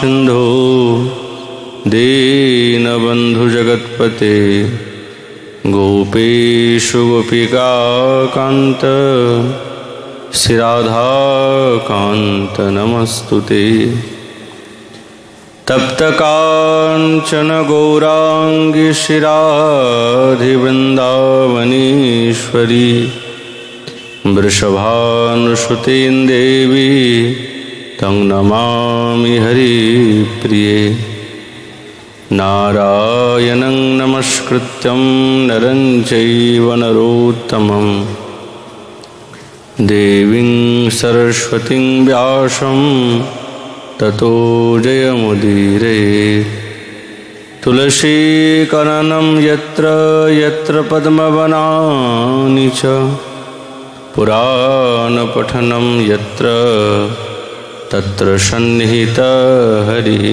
सिंधु दीनबंधु जगत्पते गोपेशु गोपिकाकान्त श्री राधाकान्त नमस्तुते। तप्त कांचन गौरांगी श्री राधे वृंदावनेश्वरी वृषभानुसुते देवी तं नमामि हरिप्रिये। नारायणं नमस्कृत्यं नरं चैव नरोत्तमं देवीं सरस्वतीं व्यासं ततो जयमुदीरये। तुलसीकाननं यत्र यत्र पद्मवनानि च पुराणपठनं यत्र तत्र सन्निहितः हरिः।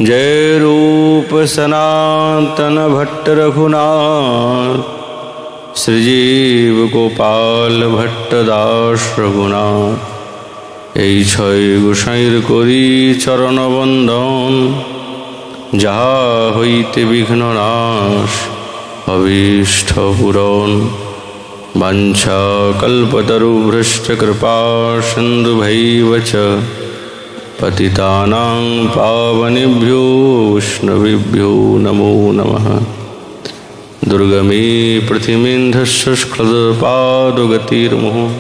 जय रूप सनातन भट्ट रघुनाथ श्रीजीव गोपाल भट्ट दास रघुनाथ। এই ছয় গোসাইর করি চরণ বন্দন যাহা হইতে বিঘ্ন নাশ অভীষ্ট পূরণ। বাঞ্ছা কল্পতরুভ্রষ্ট কৃপা সিন্ধুভৈব চ पतितानां पावनेभ्यो वैष्णवेभ्यो नमो नमः। दुर्गमे पृथिवीन्धस्य स्खलपादगतिर्मुहुः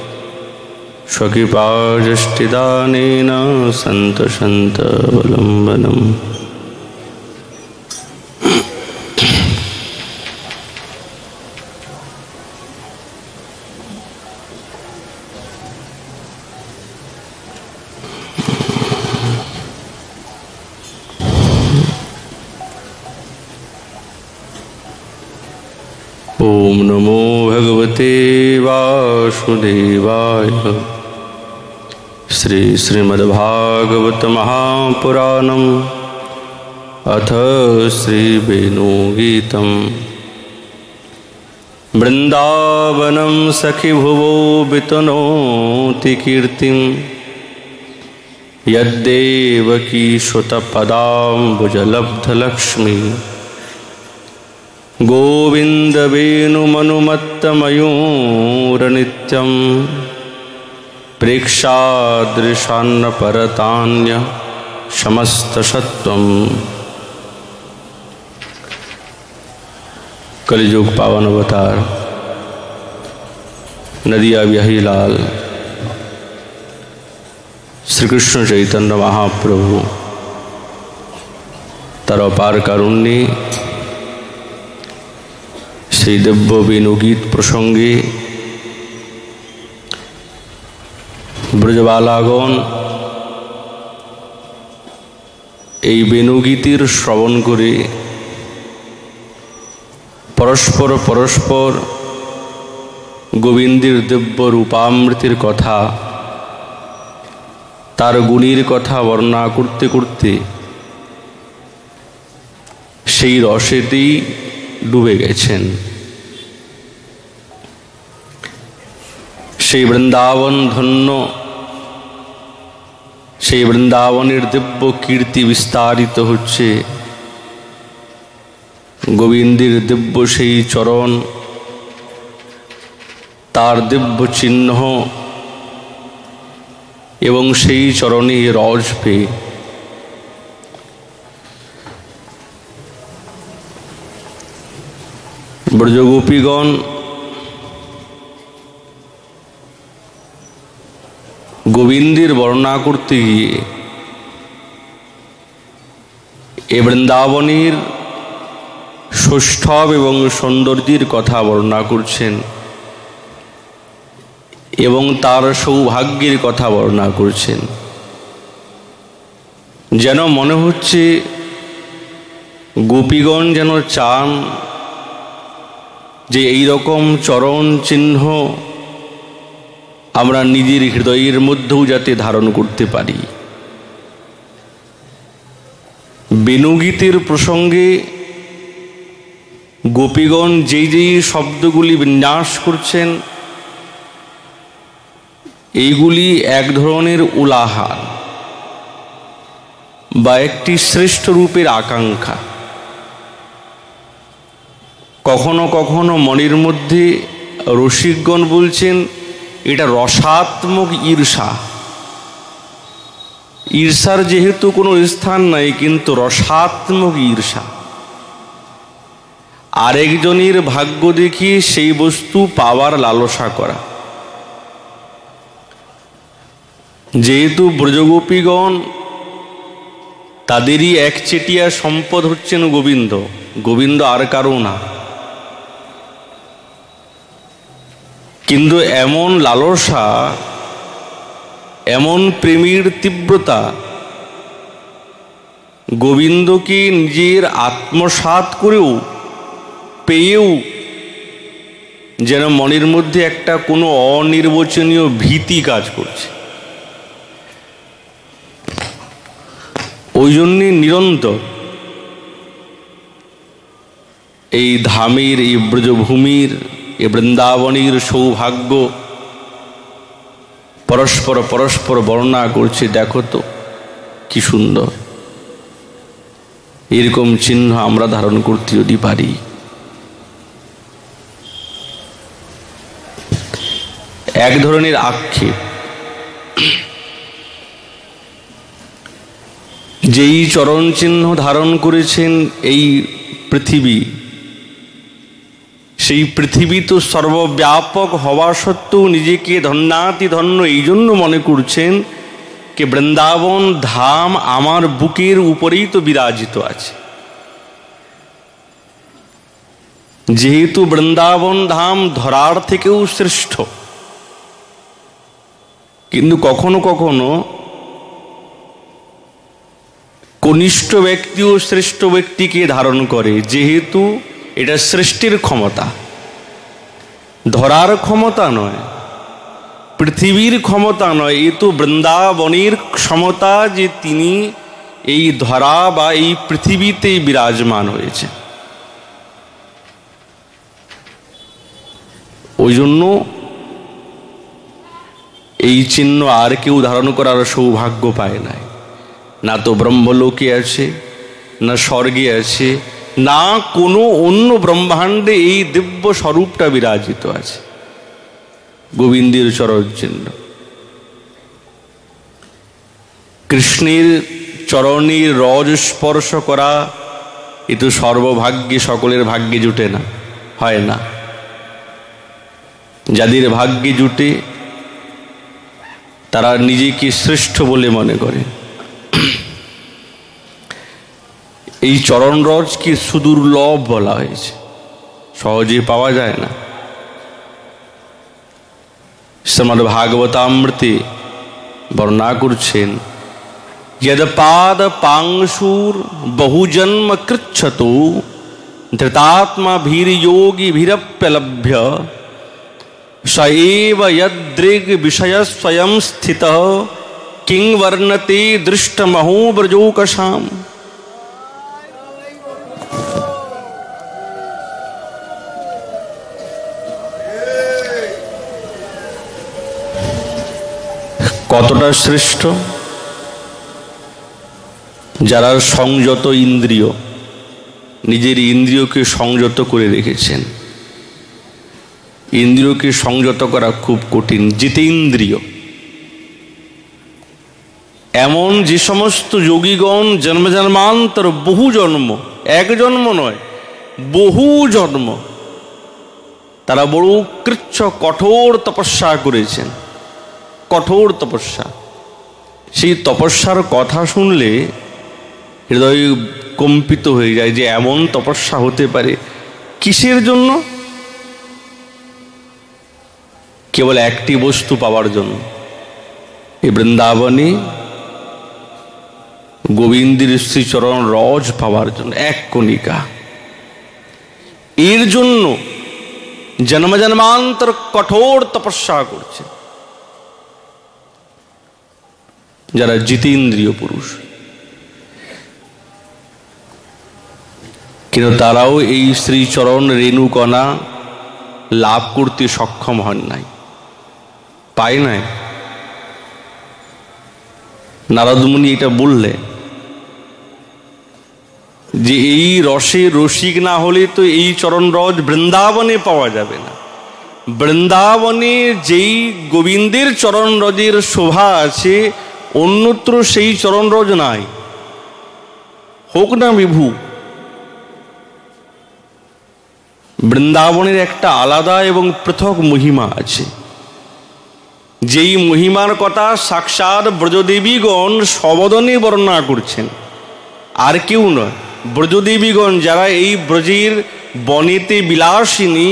स्वकृपाजष्टिदानेन सन्तसन्तवलम्बनम्। ओम नमो भगवते वासुदेवाय। श्री श्रीमद्भागवत महापुराणम् अथ श्री वेणुगीतम्। वृंदावनं सखि भुवो वितनोति कीर्तिं यद्देवकी सुतपदाम्बुजलब्धलक्ष्मी। गोविंद वेणुमनुमत्तमयूरनित्यं प्रेक्षादृशान्न परतान्य समस्तसत्वम्। कलियुग पावन अवतार नदिया बिहारी लाल श्री कृष्ण चैतन्य महाप्रभु तार अपार कारुण्ये সেই দিব্য বেণুগীত প্রসঙ্গে ব্রজবালাগণ এই বেণুগীতির শ্রবণ করে পরস্পর পরস্পর গোবিন্দের দিব্য রূপামৃতির কথা তার গুণের কথা বর্ণনা করতে করতে সেই রসেতেই ডুবে গেছেন। সেই বৃন্দাবন ধন্য, সেই বৃন্দাবনের দিব্য কীর্তি বিস্তারিত হচ্ছে। গোবিন্দের দিব্য সেই চরণ, তার দিব্য চিহ্ন এবং সেই চরণে রস পেয়ে ব্রজগোপীগণ গোবিন্দের বর্ণনা করতে গিয়ে এ বৃন্দাবনের সৌষ্ঠব এবং সৌন্দর্যের কথা বর্ণনা করছেন এবং তার সৌভাগ্যের কথা বর্ণনা করছেন। যেন মনে হচ্ছে গোপীগণ যেন চান যে এই রকম চরণ চিহ্ন আমরা নিজের হৃদয়ের মধ্যেও যাতে ধারণ করতে পারি। বেণুগীতের প্রসঙ্গে গোপীগণ যেই যেই শব্দগুলি বিন্যাস করছেন এইগুলি এক ধরনের উলাহান। বা একটি শ্রেষ্ঠ রূপের আকাঙ্ক্ষা। কখনো কখনো মনের মধ্যে রসিকগণ বলছেন এটা রসাত্মক ঈর্ষা। ঈর্ষার যেহেতু কোনো স্থান নাই, কিন্তু রসাত্মক ঈর্ষা, আরেকজনের ভাগ্য দেখিয়ে সেই বস্তু পাওয়ার লালসা করা। যেহেতু ব্রজগোপীগণ তাদেরই একচেটিয়া সম্পদ হচ্ছেন গোবিন্দ, গোবিন্দ আর কারো না, কিন্তু এমন লালসা, এমন প্রেমের তীব্রতা, গোবিন্দকে নিজের আত্মসাৎ করেও পেয়েও যেন মনের মধ্যে একটা কোনো অনির্বচনীয় ভীতি কাজ করছে। ওই জন্যে নিরন্তর এই ধামের, এই ব্রজভূমির, এই বৃন্দাবনের সৌভাগ্য পরস্পর পরস্পর বর্ণনা করছে। দেখো তো কি সুন্দর, এরকম চিহ্ন আমরা ধারণ করতে যদি পারি। এক ধরনের আক্ষেপ, যেই চরণ চিহ্ন ধারণ করেছেন এই পৃথিবী, সেই পৃথিবী তো সর্বব্যাপক হওয়া সত্ত্বেও নিজেকে ধন্যাতি ধন্য এই জন্য মনে করছেন যে বৃন্দাবন ধাম আমার বুকের উপরেই তো বিরাজিত আছে। যেহেতু বৃন্দাবন ধাম ধরার থেকেও শ্রেষ্ঠ, কিন্তু কখনো কখনো কনিষ্ঠ ব্যক্তিও শ্রেষ্ঠ ব্যক্তিকে ধারণ করে, যেহেতু এটা সৃষ্টির ক্ষমতা, ধরার ক্ষমতা নয়, পৃথিবীর ক্ষমতা নয়। এ তো বৃন্দাবনের ক্ষমতা যে তিনি এই ধরা বা এই পৃথিবীতেই বিরাজমান হয়েছে। ওই জন্য এই চিহ্ন আর কেউ ধারণ করার সৌভাগ্য পায় নাই। না তো ব্রহ্মলোকে আছে, না স্বর্গে আছে, না কোনো অন্য ব্রহ্মাণ্ডে এই দিব্য স্বরূপটা বিরাজিত আছে, গোবিন্দের চরণ চিহ্ন। কৃষ্ণের চরণের রজ স্পর্শ করা এ তো সর্বভাগ্যে, সকলের ভাগ্যে জুটে না, হয় না। যাদের ভাগ্যে জুটে তারা নিজেকে শ্রেষ্ঠ বলে মনে করে। এই চরণ রজকে সুদুর্লভ বলা হয়েছে, সহজে পাওয়া যায় না। শ্রীমদ্ ভাগবতামৃতে বর্ণনা করছেন, যদ পাদ পাংশুর বহুজন্ম কৃচ্ছতো ধৃতাত্মা ভীর যোগী ভীরপ্যলভ্য স এব যদৃগ বিষয় স্বয়ং স্থিতঃ কিং বর্ণতে দৃষ্টমহো ব্রজৌকশাম। কতটা শ্রেষ্ঠ! যারা সংযত ইন্দ্রিয়, নিজের ইন্দ্রিয়কে সংযত করে রেখেছেন। ইন্দ্রিয়কে সংযত করা খুব কঠিন, জিতেন্দ্রিয়। এমন যে সমস্ত যোগীগণ জন্ম জন্মান্তর, বহু জন্ম, এক জন্ম নয়, বহু জন্ম, তারা বড় কৃচ্ছ কঠোর তপস্যা করেছেন, কঠোর তপস্যা। সেই তপস্যার কথা শুনলে হৃদয় কম্পিত হয়ে যায় যে এমন তপস্যা হতে পারে। কিসের জন্য? কেবল একটি বস্তু পাওয়ার জন্য, এই বৃন্দাবনে গোবিন্দের শ্রীচরণ রজ পাওয়ার জন্য, এক কণিকা। এর জন্য জন্ম জন্মান্তর কঠোর তপস্যা করছে যারা জিতেন্দ্রীয় পুরুষ। কিন্তু তারাও এই শ্রীচরণ রেণুকণা লাভ করতে সক্ষম হন নাই, পায় নাই। নারদ মুনি এটা বললে যে এই রসে রসিক না হলে তো এই চরণ রস বৃন্দাবনে পাওয়া যাবে না। বৃন্দাবনে যেই গোবিন্দের চরণ রজের শোভা আছে, অন্যত্র সেই চরণ রজ নাই, হোক না বিভু। বৃন্দাবনের একটা আলাদা এবং পৃথক মহিমা আছে, যেই মহিমার কথা সাক্ষাৎ ব্রজদেবীগণ সবদনে বর্ণনা করছেন, আর কেউ নয়। ব্রজদেবীগণ যারা এই ব্রজের বনেতে বিলাসিনী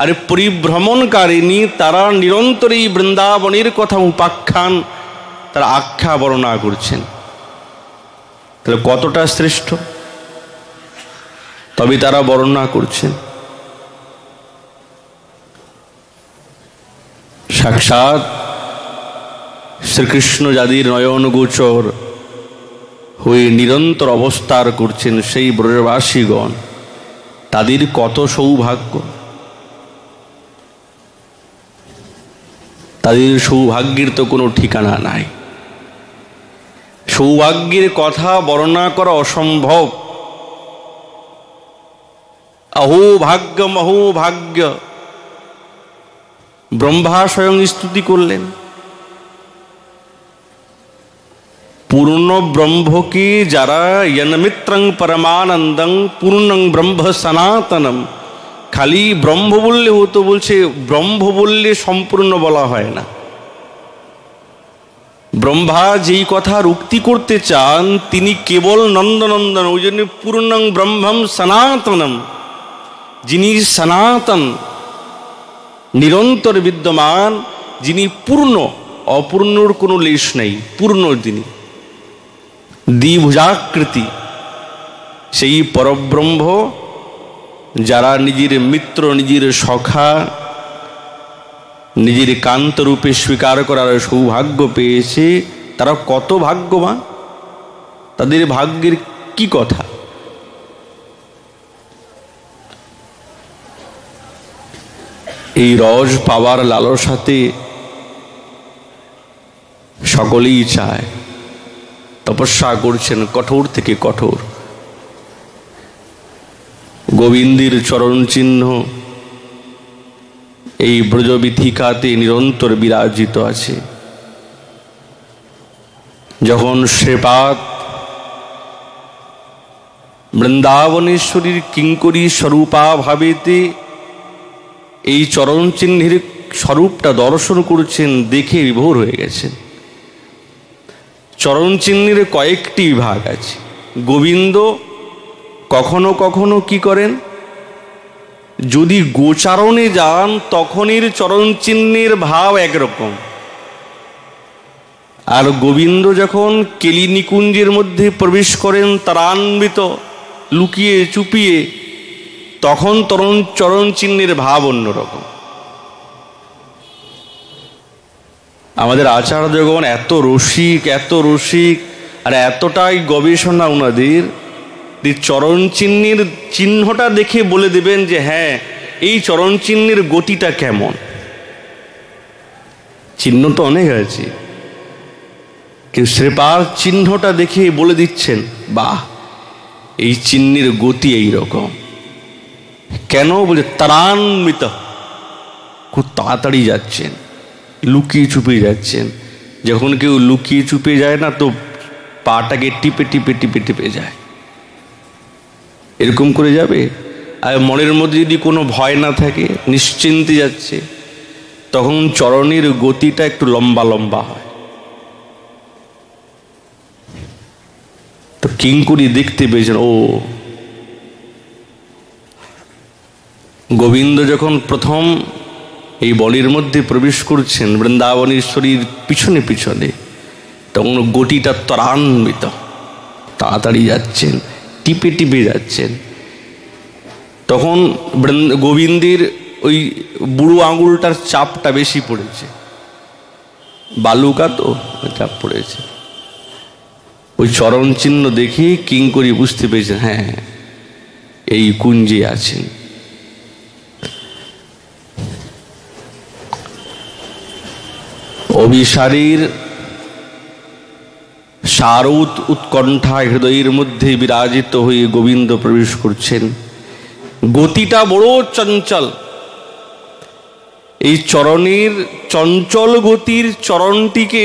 আর পরিভ্রমণকারিণী, তারা নিরন্তর এই বৃন্দাবনের কথা উপাখ্যান, তারা আখ্যা বর্ণনা করছেন। তাহলে কতটা শ্রেষ্ঠ, তবে তারা বর্ণনা করছেন। সাক্ষাৎ শ্রীকৃষ্ণ যাদের নয়ন গোচর হয়ে নিরন্তর অবস্থার করছেন, সেই ব্রজবাসীগণ, তাদের কত সৌভাগ্য, তাদের সৌভাগ্যের তো কোনো ঠিকানা নাই। সৌভাগ্যের কথা বর্ণনা করা অসম্ভব। অহো ভাগ্যম অহো ভাগ্য, ব্রহ্মা স্বয়ং স্তুতি করলেন। পূর্ণ ব্রহ্মকে যারা যন্মিত্রং পরমানন্দং পূর্ণং ব্রহ্ম সনাতনম, খালি ব্রহ্ম বললে হতো, বলছে ব্রহ্ম বললে সম্পূর্ণ বলা হয় না। ব্রহ্মা যেই কথার উক্তি করতে চান, তিনি কেবল নন্দনন্দন, ওই জন্য পূর্ণং ব্রহ্মম সনাতনম, যিনি সনাতন নিরন্তর বিদ্যমান, যিনি পূর্ণ, অপূর্ণর কোনো লেশ নেই, পূর্ণ তিনি, দ্বিভুজাকৃতি, সেই পরব্রহ্ম যারা নিজের মিত্র, নিজের সখা, নিজের কান্ত রূপে স্বীকার করার সৌভাগ্য পেয়েছে, তারা কত ভাগ্যবান, তাদের ভাগ্যের কি কথা। এই রস পাওয়ার লালসাতে সকলেই চায়, তপস্যা করছেন কঠোর থেকে কঠোর। গোবিন্দের চরণ চিহ্ন এই ব্রজবিথিকাতে নিরন্তর বিরাজিত আছে। যখন শ্রীপাদ বৃন্দাবনেশ্বরীর কিঙ্করী স্বরূপা ভাবেতে এই চরণ চিহ্নের স্বরূপটা দর্শন করছেন, দেখে বিভোর হয়ে গেছেন। চরণ চিহ্নের কয়েকটি বিভাগ আছে। গোবিন্দ কখনো কখনো কি করেন, যদি গোচারণে যান তখনের চরণ চিহ্নের ভাব একরকম, আর গোবিন্দ যখন কেলি নিকুঞ্জের মধ্যে প্রবেশ করেন তারান্বিত, লুকিয়ে চুপিয়ে, তখন চরণ চিহ্নের ভাব অন্যরকম। আমাদের আচার্যগণ এত রসিক, এত রসিক, আর এতটাই গবেষণা ওনাদের, চরণ চিহ্নের চিহ্নটা দেখে বলে দেবেন যে হ্যাঁ, এই চরণ চিহ্নের গতিটা কেমন। চিহ্ন তো অনেক আছে, কিন্তু শ্রীপাদ চিহ্নটা দেখে বলে দিচ্ছেন, বাহ, এই চিহ্নের গতি এইরকম। কেন বলে, তারান্বিত, খুব তাড়াতাড়ি যাচ্ছেন, লুকিয়ে চুপিয়ে যাচ্ছেন। যখন কেউ লুকিয়ে চুপিয়ে যায় না, তো পাটাকে টিপে টিপে টিপে টিপে যায়, এরকম করে যাবে। আর মনের মধ্যে যদি কোনো ভয় না থাকে, নিশ্চিন্তে যাচ্ছে, তখন চরণের গতিটা একটু লম্বা লম্বা হয়। তো কিঙ্করী দেখতে পেয়েছেন, ও গোবিন্দ যখন প্রথম এই বলির মধ্যে প্রবেশ করছেন বৃন্দাবনেশ্বরীর পিছনে পিছনে, তখন গতিটা ত্বরান্বিত, তাড়াতাড়ি যাচ্ছেন, টিপে টিপে যাচ্ছেন। তখন গোবিন্দের ওই বুড়ো আঙুলটার চাপটা বেশি পড়েছে, বালুকা তো চাপ পড়েছে। ওই চরণ চিহ্ন দেখে কিঙ্করী বুঝতে পেরেছেন, হ্যাঁ, এই কুঞ্জে আছেন। অভিসারীর চারুত উৎকণ্ঠা হৃদয়ের মধ্যে বিরাজিত হয়ে গোবিন্দ প্রবেশ করছেন। গতিটা বড় চঞ্চল। এই চরণের চঞ্চল গতির চরণটিকে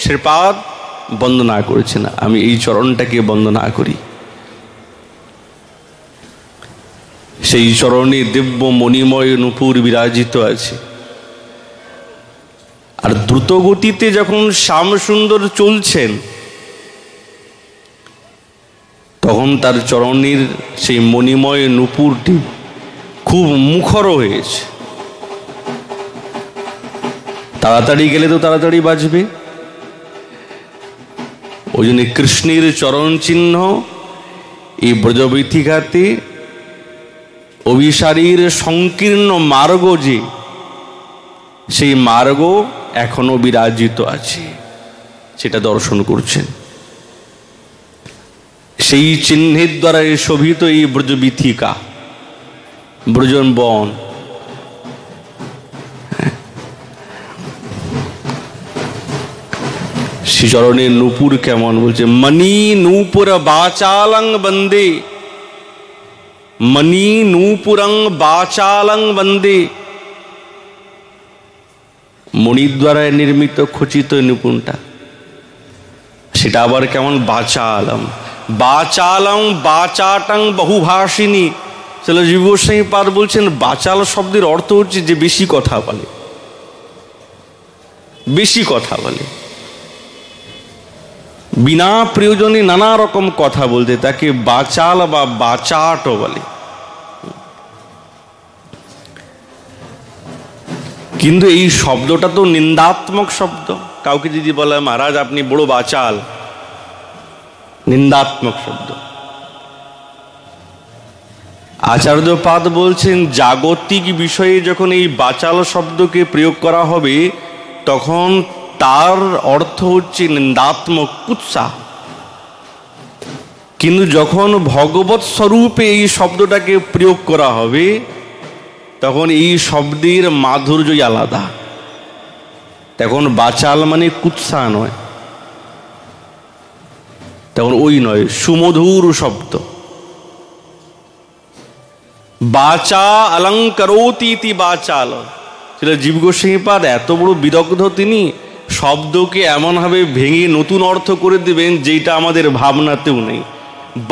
শ্রীপাদ বন্দনা করেছেন। আমি এই চরণটাকে বন্দনা করি। সেই চরণে দিব্য মণিময় নূপুর বিরাজিত আছে। আর দ্রুত গতিতে যখন শ্যামসুন্দর চলছেন, তখন তার চরণের সেই মণিময় নূপুরটি খুব মুখর হয়েছে। তাড়াতাড়ি গেলে তো তাড়াতাড়ি বাজবে, ওই জন্য কৃষ্ণের চরণ চিহ্ন এই ব্রজবীথিকাতে অভিসারীর সংকীর্ণ মার্গ, যে সেই মার্গ এখনো বিরাজিত আছে, সেটা দর্শন করছেন। সেই চিহ্নের দ্বারা শোভিত এই ব্রজবীথিকা, ব্রজন বন। শ্রীচরণের নূপুর কেমন বলছে, মণি নূপুর বাচালং বন্দে, মণি নূপুরং বাচালং বন্দে। মণির দ্বারা নির্মিত খচিত নূপুরটা, সেটা আবার কেমন বাচালম। বাচালং বাচাটং বহুভাষিনী। চলো জীব গোস্বামী পাদ বলছেন, বাচাল শব্দের অর্থ হচ্ছে যে বেশি কথা বলে, বেশি কথা বলে, বিনা প্রয়োজনে নানা রকম কথা বলতে, তাকে বাচাল বা বাচাটও বলে। কিন্তু এই শব্দটা তো নিন্দাত্মক শব্দ। কাউকে যদি বলে মহারাজ আপনি বড় বাচাল, নিন্দাত্মক শব্দ। আচার্যপাদ বলছেন, জাগতিক বিষয়ে যখন এই বাচাল শব্দকে প্রয়োগ করা হবে, তখন তার অর্থ হচ্ছে নিন্দাত্মক, কুৎসা। কিন্তু যখন ভগবৎ স্বরূপে এই শব্দটাকে প্রয়োগ করা হবে, তখন এই শব্দের মাধুর্যই আলাদা। তখন বাচাল মানে কুৎসা নয়, তখন ওই নয়, সুমধুর শব্দ। বাচা অলঙ্করোতি ইতি বাচাল। সেটা জীব গোস্বামী পাদ এত বড় বিদগ্ধ, তিনি শব্দকে এমনভাবে ভেঙে নতুন অর্থ করে দেবেন যেটা আমাদের ভাবনাতেও নেই।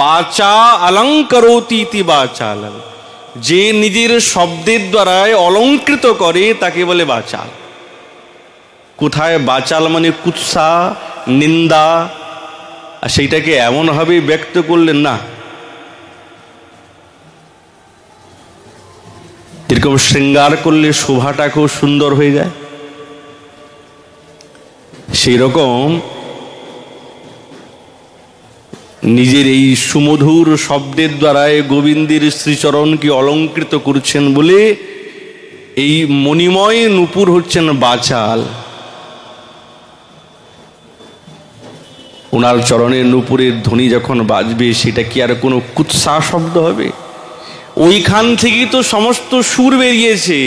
বাচা অলঙ্করোতি ইতি বাচাল। যে নিজের শব্দের দ্বারায় অলঙ্কৃত করে তাকে বলে বাচাল। কোথায় বাচাল মানে কুৎসা, নিন্দা, আর সেইটাকে এমনভাবে ব্যক্ত করলেন না, এরকম শৃঙ্গার করলে শোভাটা খুব সুন্দর হয়ে যায়। সেই রকম নিজের এই সুমধুর শব্দের দ্বারায় গোবিন্দের শ্রীচরণকে অলঙ্কৃত করছেন বলে এই মণিময় নূপুর হচ্ছেন বাচাল। ওনার চরণের নূপুরের ধ্বনি যখন বাজবে, সেটা কি আর কোনো কুৎসা শব্দ হবে? ওইখান থেকেই তো সমস্ত সুর বেরিয়েছে,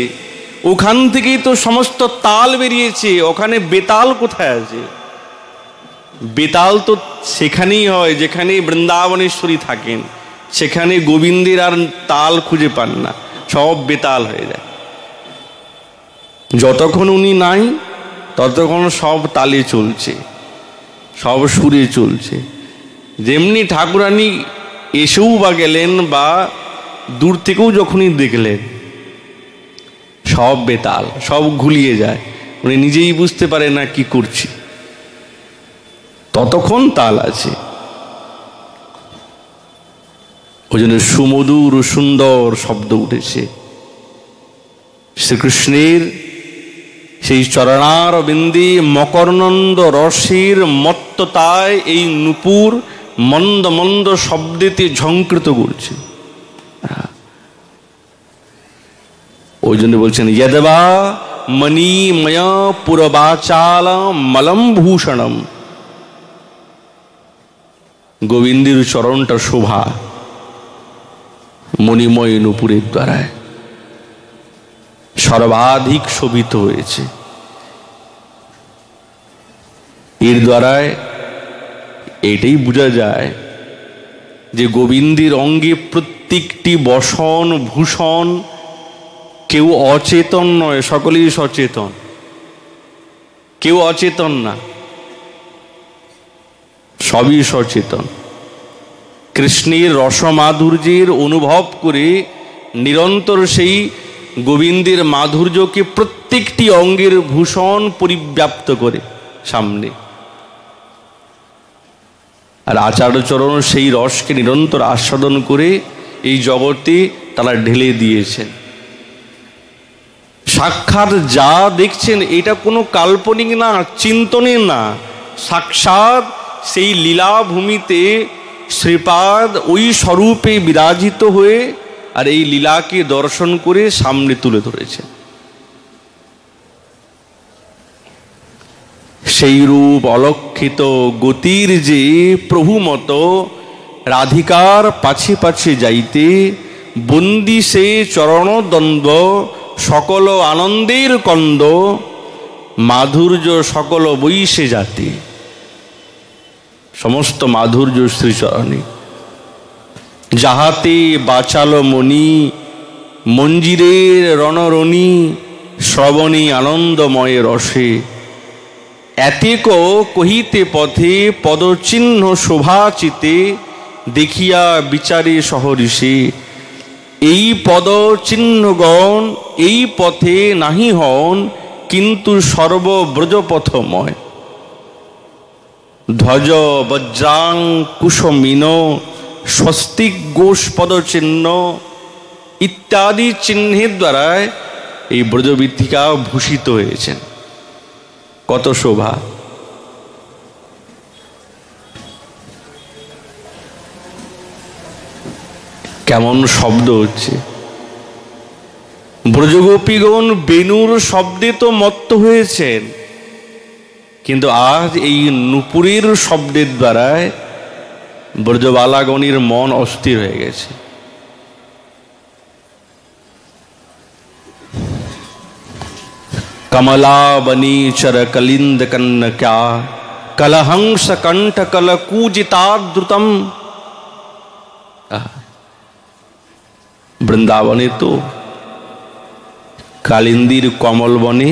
ওখান থেকেই তো সমস্ত তাল বেরিয়েছে। ওখানে বেতাল কোথায় আছে? বেতাল তো সেখানেই হয় যেখানে বৃন্দাবনেশ্বরী থাকেন। সেখানে গোবিন্দের আর তাল খুঁজে পান না, সব বেতাল হয়ে যায়। যতক্ষণ উনি নাই ততক্ষণ সব তালে চলছে, সব সুরে চলছে। যেমনি ঠাকুরানী এসেও বা গেলেন বা দূর থেকেও যখনই দেখলেন, সব বেতাল, সব ঘুলিয়ে যায়। উনি নিজেই বুঝতে পারে না কি করছি, ততক্ষণ তাল আছে। ওই জন্য সুমধুর সুন্দর শব্দ উঠেছে। শ্রীকৃষ্ণের সেই চরণার বিন্দে মকরনন্দ রসের মত্ততায় এই নূপুর মন্দ মন্দ শব্দেতে ঝঙ্কৃত করছে। ওই জন্য বলছেন, যদবা মণিময় পুরবাচাল মলম ভূষণম। গোবিন্দের চরণটা শোভা মণিময় নূপুরের দ্বারায় সর্বাধিক শোভিত হয়েছে। এর দ্বারায় এটাই বোঝা যায় যে গোবিন্দের অঙ্গে প্রত্যেকটি বসন ভূষণ, কেউ অচেতন নয়, সকলেই সচেতন, কেউ অচেতন না, সবই সচেতন। কৃষ্ণের রসমাধুর্যের অনুভব করে নিরন্তর সেই গোবিন্দের মাধুর্যকে প্রত্যেকটি অঙ্গের ভূষণ পরিব্যাপ্ত করে সামনে। আর আচার্যচরণ সেই রসকে নিরন্তর আস্বাদন করে এই জগতে তারা ঢেলে দিয়েছেন। সাক্ষাৎ যা দেখছেন এটা কোনো কাল্পনিক না, চিন্তনের না, সাক্ষাৎ সেই লীলাভূমিতে শ্রীপাদ ওই স্বরূপে বিরাজিত হয়ে আর এই লীলাকে দর্শন করে সামনে তুলে ধরেছেন। সেই রূপ অলক্ষিত গতির যে প্রভু মতো রাধিকার পাছে পাছে যাইতে, বন্দি সে চরণ দ্বন্দ্ব সকল আনন্দের কন্দ, মাধুর্য সকল বৈশে যাতে। সমস্ত মাধুর্য শ্রীচরণে, যাহাতে বাচাল মণি মঞ্জিরের রণরণী, শ্রবণী আনন্দময় রসে, এতেক কহিতে পথে পদচিহ্ন শোভাচিতে, দেখিয়া বিচারে সহরিষে। এই পদচিহ্নগণ এই পথে নাহি হন, কিন্তু সর্বব্রজপথময়। ধ্বজ বজ্রাং কুশমিন স্বস্তিক ঘোষ পদচিহ্ন ইত্যাদি চিহ্নের দ্বারা এই ব্রজবীথিকা ভূষিত হয়েছেন। কত শোভা! কেমন শব্দ হচ্ছে! ব্রজগোপীগণ বেণুর শব্দে তো মত্ত হয়েছেন, কিন্তু আজ এই নূপুরের শব্দের দ্বারায় ব্রজবালাগণের মন অস্থির হয়ে গেছে। কমলাবনী চর কলিন্দ কন্যা, কলহংস কণ্ঠ কলকূজিতাদ্রুতম। বৃন্দাবনে তো কালিন্দির কমল বনে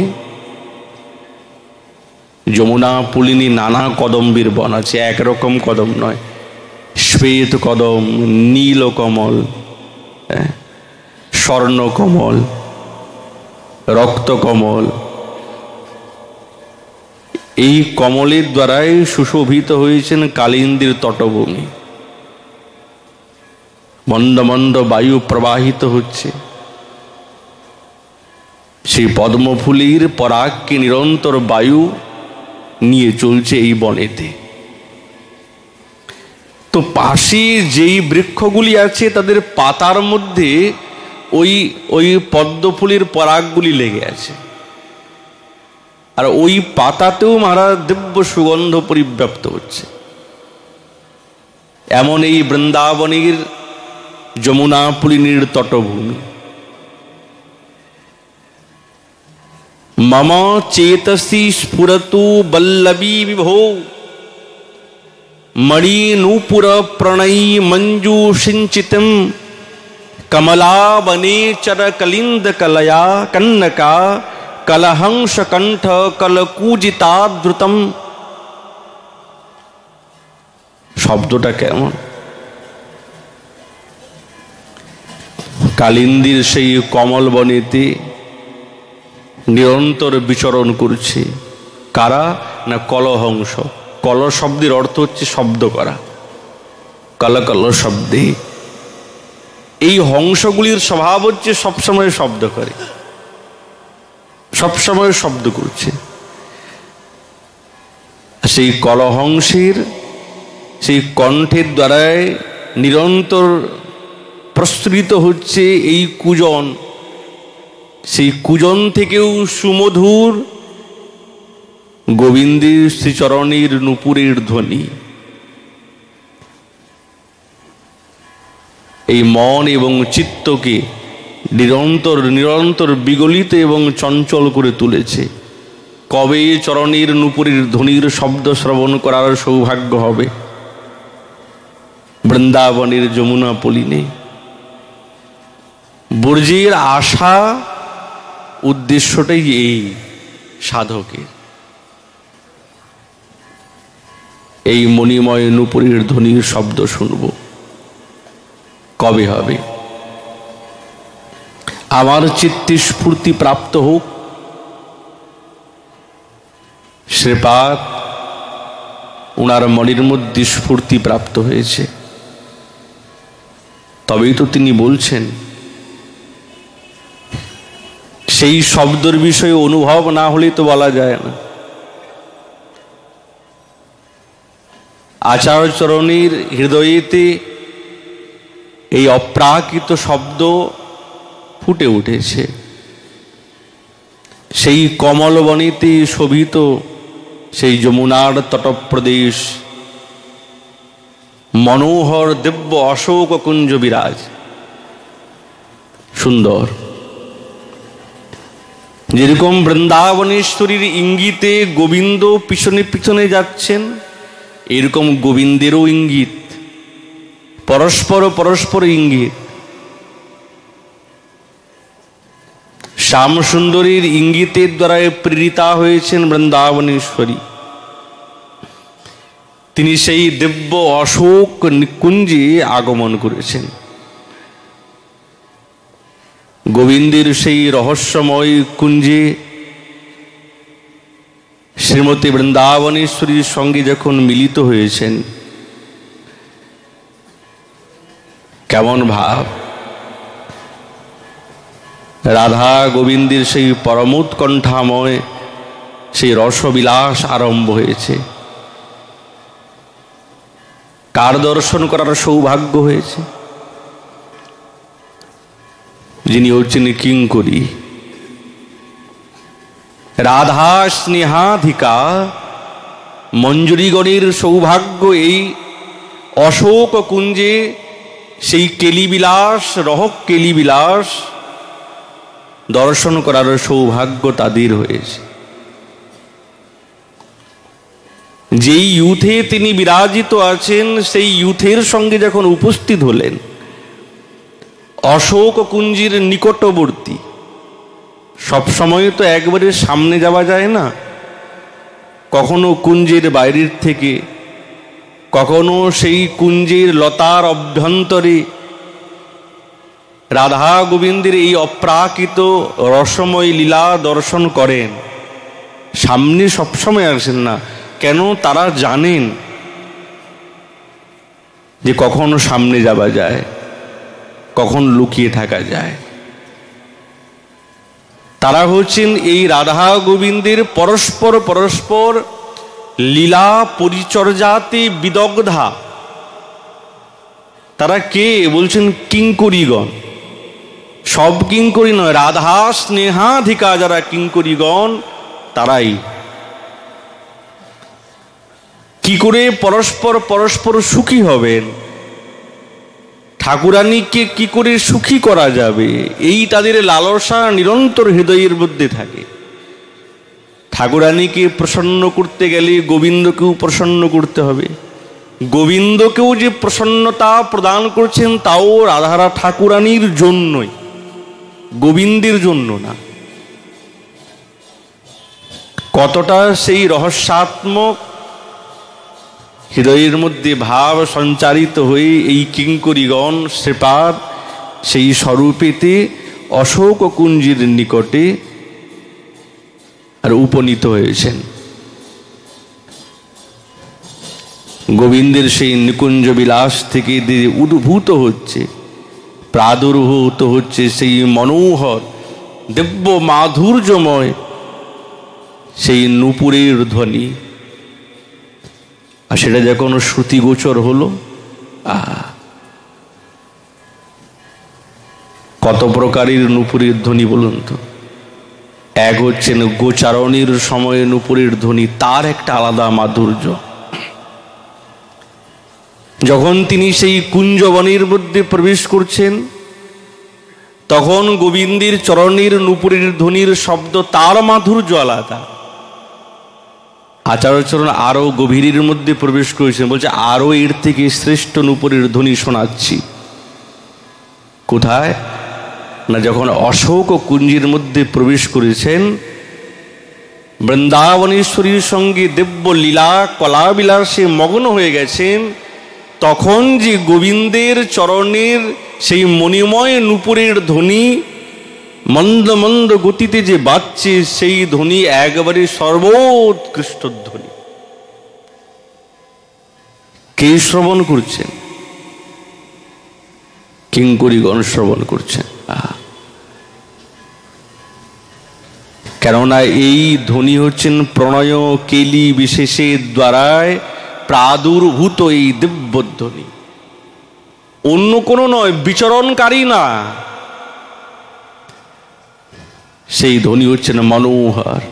যমুনা পুলিনী নানা কদম্বের বন আছে, একরকম কদম নয়। শ্বেত কদম, নীল কমল, স্বর্ণ কমল, রক্ত কমল, এই কমলের দ্বারাই সুশোভিত হয়েছেন কালিন্দির তটভূমি। মন্দ মন্দ বায়ু প্রবাহিত হচ্ছে, সেই পদ্মফুলের পরাগকে নিরন্তর বায়ু নিয়ে চলছে এই বনেতে। তো পাশে যেই বৃক্ষগুলি আছে তাদের পাতার মধ্যে ওই পদ্মফুলের পরাগগুলি লেগে আছে, আর ওই পাতাতেও মহারাজ দিব্য সুগন্ধ পরিব্যাপ্ত হচ্ছে। এমন এই বৃন্দাবনের যমুনা পুলিনীর তটভূমি। মম চেতসি স্ফুরতু বল্লভী বিভো, মণি নূপুর প্রণয়ী মঞ্জু সিঞ্চিতম, কমলাবনে চর কলিন্দ কলয়া কন্নকা, কলহংস কণ্ঠ কলকূজিতাদ্রুতম। শব্দটা কেমন! কালিন্দির সেই কমল বনেতে নিরন্তর বিচরণ করছে কারা না? কলহংস। কল শব্দের অর্থ হচ্ছে শব্দ করা, কল কল শব্দে। এই হংসগুলির স্বভাব হচ্ছে সবসময় শব্দ করে, সবসময় শব্দ করছে। সেই কলহংসের সেই কণ্ঠের দ্বারাই নিরন্তর প্রসৃত হচ্ছে এই কূজন। সেই কূজন থেকেও সুমধুর গোবিন্দের শ্রীচরণের নূপুরের ধ্বনি। এই মন এবং চিত্তকে নিরন্তর নিরন্তর বিগলিত এবং চঞ্চল করে তুলেছে। কবে চরণের নূপুরের ধ্বনির শব্দ শ্রবণ করার সৌভাগ্য হবে? বৃন্দাবনের যমুনা পলিনে। ব্রজের আশা উদ্দেশ্যটাই এই সাধকের। এই মণিময় নূপুরের ধ্বনির শব্দ শুনব, কবে হবে? আমার চিত্তে স্ফূর্তি প্রাপ্ত হোক। শ্রীপাদ ওনার মনের মধ্যে স্ফূর্তি প্রাপ্ত হয়েছে, তবেই তো তিনি বলছেন। সেই শব্দের বিষয়ে অনুভব না হলে তো বলা যায় না। আচার্য চরণের হৃদয়েতে এই অপ্রাকৃত শব্দ ফুটে উঠেছে। সেই কমলবনীতে শোভিত সেই যমুনার তটপ্রদেশ, মনোহর দিব্য অশোক কুঞ্জ বিরাজ, সুন্দর। যেরকম বৃন্দাবনেশ্বরীর ইঙ্গিতে গোবিন্দ পিছনে পিছনে যাচ্ছেন, এরকম গোবিন্দেরও ইঙ্গিত, পরস্পর পরস্পর ইঙ্গিত। শ্যামসুন্দরীর ইঙ্গিতের দ্বারা প্রেরিতা হয়েছেন বৃন্দাবনেশ্বরী। তিনি সেই দিব্য অশোক কুঞ্জে আগমন করেছেন। গোবিন্দের সেই রহস্যময় কুঞ্জে শ্রীমতী বৃন্দাবনেশ্বরীর সঙ্গে যখন মিলিত হয়েছেন, কেমন ভাব! রাধা গোবিন্দের সেই পরমোৎকণ্ঠাময় সেই রসবিলাস আরম্ভ হয়েছে। কার দর্শন করার সৌভাগ্য হয়েছে? যিনি হচ্ছেন কিঙ্করী। রাধা স্নেহাধিকা মঞ্জুরিগণের সৌভাগ্য এই অশোক কুঞ্জে সেই কেলিবিলাস, রহক কেলিবিলাস দর্শন করার সৌভাগ্য তাদের হয়েছে। যেই ইউথে তিনি বিরাজিত আছেন, সেই ইউথের সঙ্গে যখন উপস্থিত হলেন, অশোক কুঞ্জের নিকটবর্তী, সবসময় তো একবারে সামনে যাওয়া যায় না, কখনো কুঞ্জের বাইরের থেকে, কখনো সেই কুঞ্জের লতার অভ্যন্তরে রাধা গোবিন্দের এই অপ্রাকৃত রসময় লীলা দর্শন করেন। সামনে সবসময় আসেন না, কেন? তারা জানেন যে কখনো সামনে যাওয়া যায়, কখন লুকিয়ে থাকা যায়। তারা হচ্ছেন এই রাধা গোবিন্দের পরস্পর পরস্পর লীলা পরিচর্যাতে বিদগ্ধা। তারা কে? বলছেন কিঙ্করীগণ। সব কিঙ্করী নয়, রাধা স্নেহাধিকা যারা কিঙ্করীগণ, তারাই। কি করে পরস্পর পরস্পর সুখী হবেন, ঠাকুরানীকে কি করে সুখী করা যাবে, এই তাদের লালসা নিরন্তর হৃদয়ের মধ্যে থাকে। ঠাকুরানীকে প্রসন্ন করতে গেলে গোবিন্দকেও প্রসন্ন করতে হবে। গোবিন্দকেও যে প্রসন্নতা প্রদান করছেন, তাও রাধারা ঠাকুরানীর জন্যই, গোবিন্দের জন্য না। কতটা সেই রহস্যাত্মক হৃদয়ের মধ্যে ভাব সঞ্চারিত হয়ে এই কিঙ্করীগণ শ্রীপাদ সেই স্বরূপেতে অশোক কুঞ্জের নিকটে আর উপনীত হয়েছেন। গোবিন্দের সেই নিকুঞ্জ বিলাস থেকে উদ্ভূত হচ্ছে, প্রাদুর্ভূত হচ্ছে সেই মনোহর দিব্য মাধুর্যময় সেই নূপুরের ধ্বনি। আর সেটা যখন শ্রুতিগোচর হলো, কত প্রকারের নূপুরের ধ্বনি বলুন তো। এক হচ্ছেন গোচারণের সময় নূপুরের ধ্বনি, তার একটা আলাদা মাধুর্য। যখন তিনি সেই কুঞ্জবনের মধ্যে প্রবেশ করছেন, তখন গোবিন্দের চরণের নূপুরের ধ্বনির শব্দ, তার মাধুর্য আলাদা। আচার্যচরণ আরো গভীরের মধ্যে প্রবেশ করেছেন, বলছে আরো এর থেকে শ্রেষ্ঠ নূপুরের ধ্বনি শোনাচ্ছি। কোথায় না, যখন অশোক কুঞ্জের মধ্যে প্রবেশ করেছেন, বৃন্দাবনেশ্বরীর সঙ্গে দিব্য লীলা কলা বিলাসে মগ্ন হয়ে গেছেন, তখন যে গোবিন্দের চরণের সেই মণিময় নূপুরের ধ্বনি মন্দ মন্দ গতিতে যে বাজছে, সেই ধ্বনি একবারে সর্বোৎকৃষ্ট ধ্বনি। কে শ্রবণ করছেন? কিঙ্করীগণ শ্রবণ করছেন। কেননা এই ধ্বনি হচ্ছেন প্রণয় কেলি বিশেষের দ্বারায় প্রাদুর্ভূত এই দিব্যধ্বনি, অন্য কোনো নয়, বিচরণকারী না। সেই ধ্বনি হচ্ছেন মনোহর।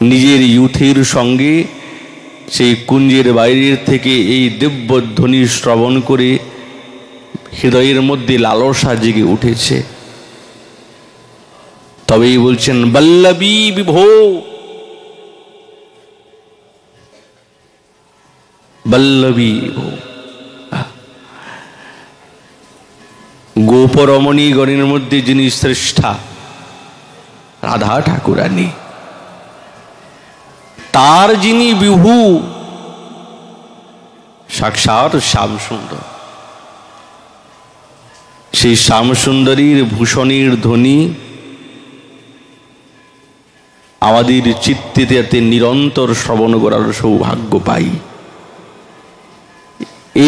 নিজের ইউথের সঙ্গে সেই কুঞ্জের বাইরের থেকে এই দিব্য ধ্বনি শ্রবণ করে হৃদয়ের মধ্যে লালসা জেগে উঠেছে। তবেই বলছেন বল্লভী বিভো, বল্লভী বিভো। গোপরমণী গণের মধ্যে যিনি শ্রেষ্ঠা রাধা ঠাকুরানী, তার যিনি বিভু সাক্ষাৎ শ্যামসুন্দর, সেই শ্যামসুন্দরীর ভূষণের ধ্বনি আমাদের চিত্তে নিরন্তর শ্রবণ করার সৌভাগ্য পাই।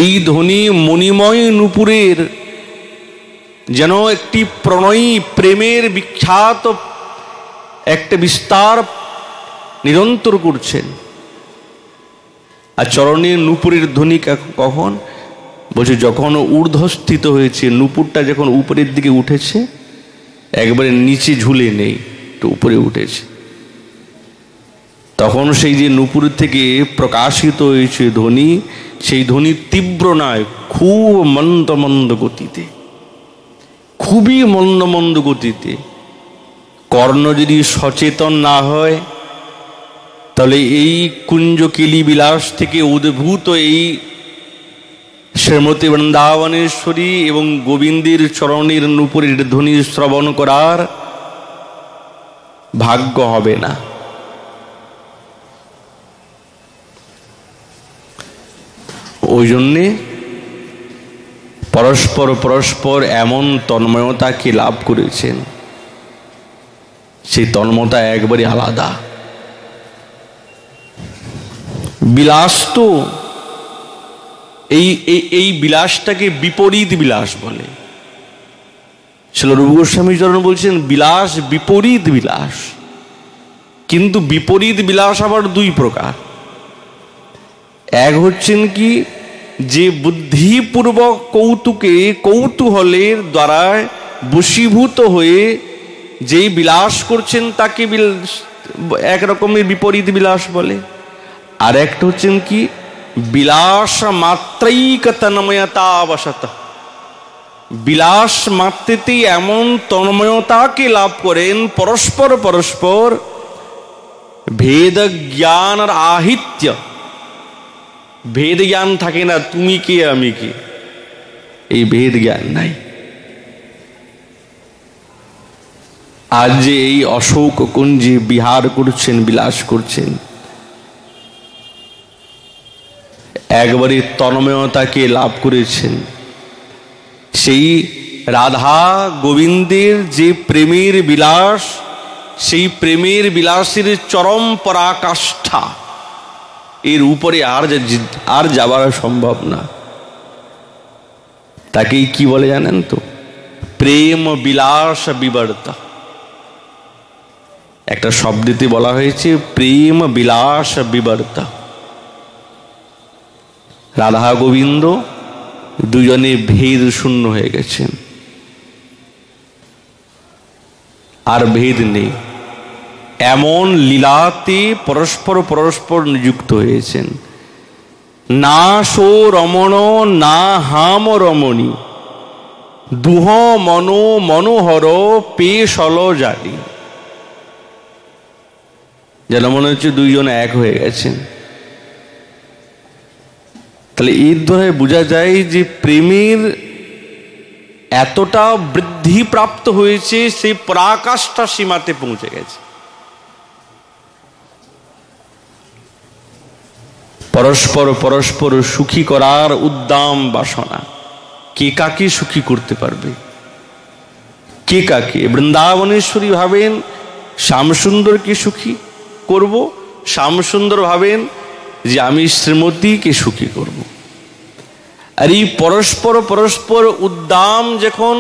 এই ধ্বনি মণিময় নূপুরের যেন একটি প্রণয়ী প্রেমের বিখ্যাত একটা বিস্তার নিরন্তর করছেন। আর চরণের নূপুরের ধ্বনি কখন বলছে, যখন ঊর্ধ্বস্থিত হয়েছে, নূপুরটা যখন উপরের দিকে উঠেছে, একবারে নিচে ঝুলে নেই, একটু উপরে উঠেছে, তখন সেই যে নূপুর থেকে প্রকাশিত হয়েছে ধ্বনি, সেই ধ্বনি তীব্র নয়, খুব মন্দ মন্দ গতিতে, খুবই মন্দ মন্দ গতিতে। কর্ণ যদি সচেতন না হয়, তাহলে এই কুঞ্জকেলি বিলাস থেকে উদ্ভূত এই শ্রীমতী বৃন্দাবনেশ্বরী এবং গোবিন্দের চরণের নূপুরের ধ্বনি শ্রবণ করার ভাগ্য হবে না। ওই জন্যে পরস্পর পরস্পর এমন তন্ময়তাকে লাভ করেছেন, সেই তন্ময়তা একবারে আলাদা। বিলাস তো এই বিলাসটাকে বিপরীত বিলাস বলে। শ্রীল রূপ গোস্বামী চরণ বলছেন বিলাস বিপরীত বিলাস। কিন্তু বিপরীত বিলাস আবার দুই প্রকার। এক হচ্ছেন কি, যে বুদ্ধিপূর্বক কৌতূহলের দ্বারা বশীভূত হয়ে যেই বিলাস করছেন তাকে এক রকমের বিপরীত বিলাস বলে। আর একটা হচ্ছেন কি, বিলাস মাত্রৈক তন্ময়তাবশত, বিলাস মাত্রেতেই এমন তন্ময়তাকে লাভ করেন, পরস্পর পরস্পর ভেদ জ্ঞান আর আহিত্য, ভেদ জ্ঞান থাকে না, তুমি কে আমি কে, এই ভেদ জ্ঞান নাই। আজ যে এই অশোক কুঞ্জে বিহার করছেন, বিলাস করছেন, একবারে তন্ময়তাকে লাভ করেছেন। সেই রাধা গোবিন্দের যে প্রেমের বিলাস, সেই প্রেমের বিলাসের চরম পরাকাষ্ঠা, এর উপরে আর যাবার সম্ভব না। তাকেই কি বলে জানেন তো? প্রেম বিলাস বিবর্তা। একটা শব্দতে বলা হয়েছে প্রেম বিলাস বিবর্তা। রাধা গোবিন্দ দুজনে ভেদ শূন্য হয়ে গেছেন, আর ভেদ নেই। এমন লীলাতে পরস্পর পরস্পর নিযুক্ত হয়েছেন। না সো রমণ না হাম রমণী, দুহ মনো মনোহর পেশল জানি। যেন মনে হচ্ছে দুইজন এক হয়ে গেছেন। তাহলে এর দ্বারা বোঝা যায় যে প্রেমের এতটা বৃদ্ধি প্রাপ্ত হয়েছে, সেই পরাকাষ্ঠা সীমাতে পৌঁছে গেছে। পরস্পর পরস্পর সুখী করার উদ্দাম বাসনা। কে কাকে সুখী করতে পারবে? কে কাকে? বৃন্দাবনেশ্বরী ভাবেন শ্যামসুন্দরকে সুখী করব, শ্যামসুন্দর ভাবেন যে আমি শ্রীমতীকে সুখী করব। আর এই পরস্পর পরস্পর উদ্দাম যখন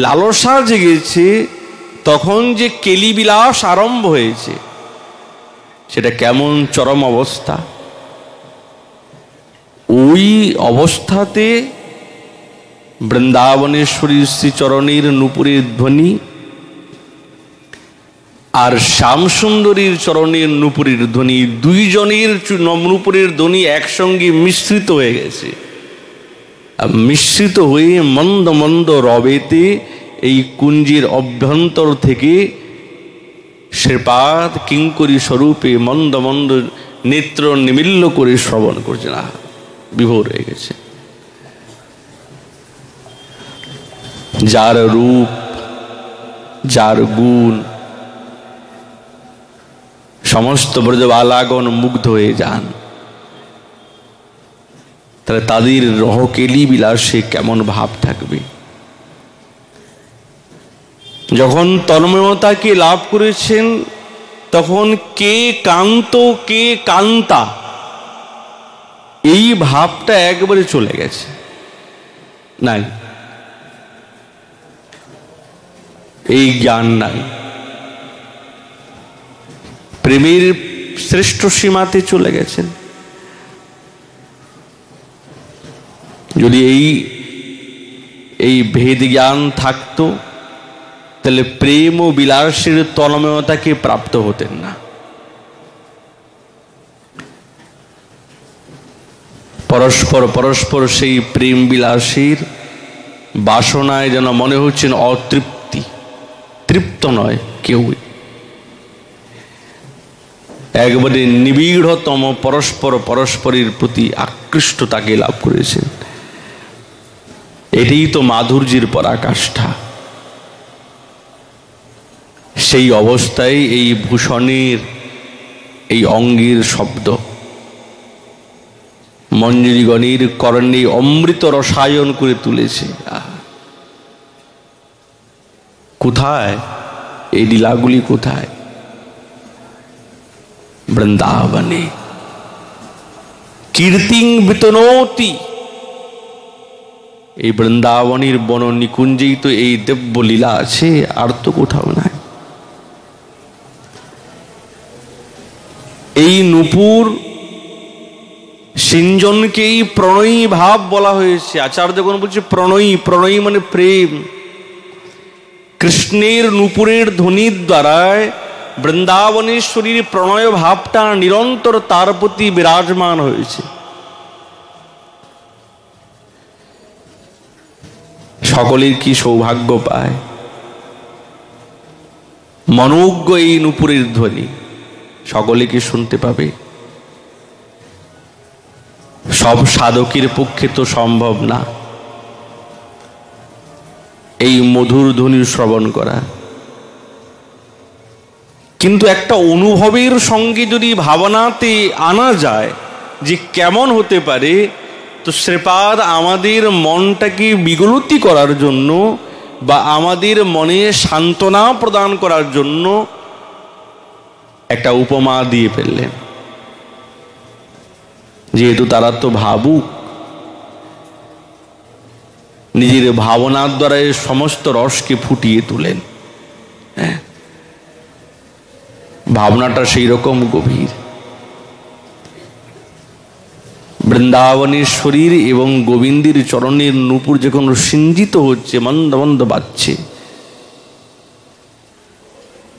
লালসা জেগেছে, তখন যে কেলিবিলাস আরম্ভ হয়েছে, সেটা কেমন চরম অবস্থা। ওই অবস্থাতে বৃন্দাবনেশ্বরী শ্রীচরণের নূপুরের ধ্বনি আর শ্যামসুন্দরীর চরণের নূপুরের ধ্বনি, দুইজনের নূপুরের ধ্বনি একসঙ্গে মিশ্রিত হয়ে গেছে। মিশ্রিত হয়ে মন্দ মন্দ রবেতে এই কুঞ্জের অভ্যন্তর থেকে শ্রীপাদ কিঙ্করী স্বরূপে মন্দ মন্দ নেত্র নিমিল্ল করে শ্রবণ করছে, না বিভোর হয়ে গেছে। যার রূপ, যার গুণ, সমস্ত ব্রজবালাগণ মুগ্ধ হয়ে যান। তাহলে তাদের রহকেলি বিলাসে কেমন ভাব থাকবে? যখন তন্ময়তাকে লাভ করেছেন, তখন কে কান্ত কে কান্তা, এই ভাবটা একবারে চলে গেছে, নাই, এই জ্ঞান নাই। প্রেমের শ্রেষ্ঠ সীমাতে চলে গেছেন। যদি এই ভেদ জ্ঞান থাকতো, তাহলে প্রেম ও বিলাসের তন্ময়তাকে প্রাপ্ত হতেন না। পরস্পর পরস্পর সেই প্রেম বিলাসের বাসনায় যেন মনে হচ্ছেন অতৃপ্তি, তৃপ্ত নয় কেউই। একবারে নিবিড়তম পরস্পর পরস্পরের প্রতি আকৃষ্টতাকে লাভ করেছেন। এটাই তো মাধুর্যের পরাকাষ্ঠা। সেই অবস্থায় এই ভূষণের, এই অঙ্গের শব্দ মঞ্জুরিগণের কর্ণে অমৃত রসায়ন করে তুলেছে। কোথায় এই লীলাগুলি? কোথায়? বৃন্দাবনে। কীর্তিং বিতনোতি, এই বৃন্দাবনের বন নিকুঞ্জেই তো এই দিব্য লীলা আছে, আর তো কোথাও নাই। এই নূপুর সিঞ্জনকেই প্রণয়ী ভাব বলা হয়েছে। আচার্যগণ বলছে প্রণয়ী, প্রণয়ী মানে প্রেম। কৃষ্ণের নূপুরের ধ্বনির দ্বারায় বৃন্দাবনেশ্বরীর প্রণয় ভাবটা নিরন্তর তার প্রতি বিরাজমান হয়েছে। সকলের কি সৌভাগ্য পায়? মনোজ্ঞ এই নূপুরের ধ্বনি সকলে কি শুনতে পাবে? সব সাধকের পক্ষে তো সম্ভব না এই মধুর ধ্বনি শ্রবণ করা। কিন্তু একটা অনুভবের সঙ্গে যদি ভাবনাতে আনা যায় যে কেমন হতে পারে, তো শ্রীপাদ আমাদের মনটাকে বিগলিত করার জন্য বা আমাদের মনে সান্ত্বনা প্রদান করার জন্য একটা উপমা দিয়ে ফেললেন। যেহেতু তারা তো ভাবুক, নিজের ভাবনার দ্বারা সমস্ত রসকে ফুটিয়ে তোলেন। ভাবনাটা সেই রকম গভীর। বৃন্দাবনেশ্বরীর এবং গোবিন্দের চরণের নূপুর যখন সিঞ্জিত হচ্ছে, মন্দ মন্দ বাজছে,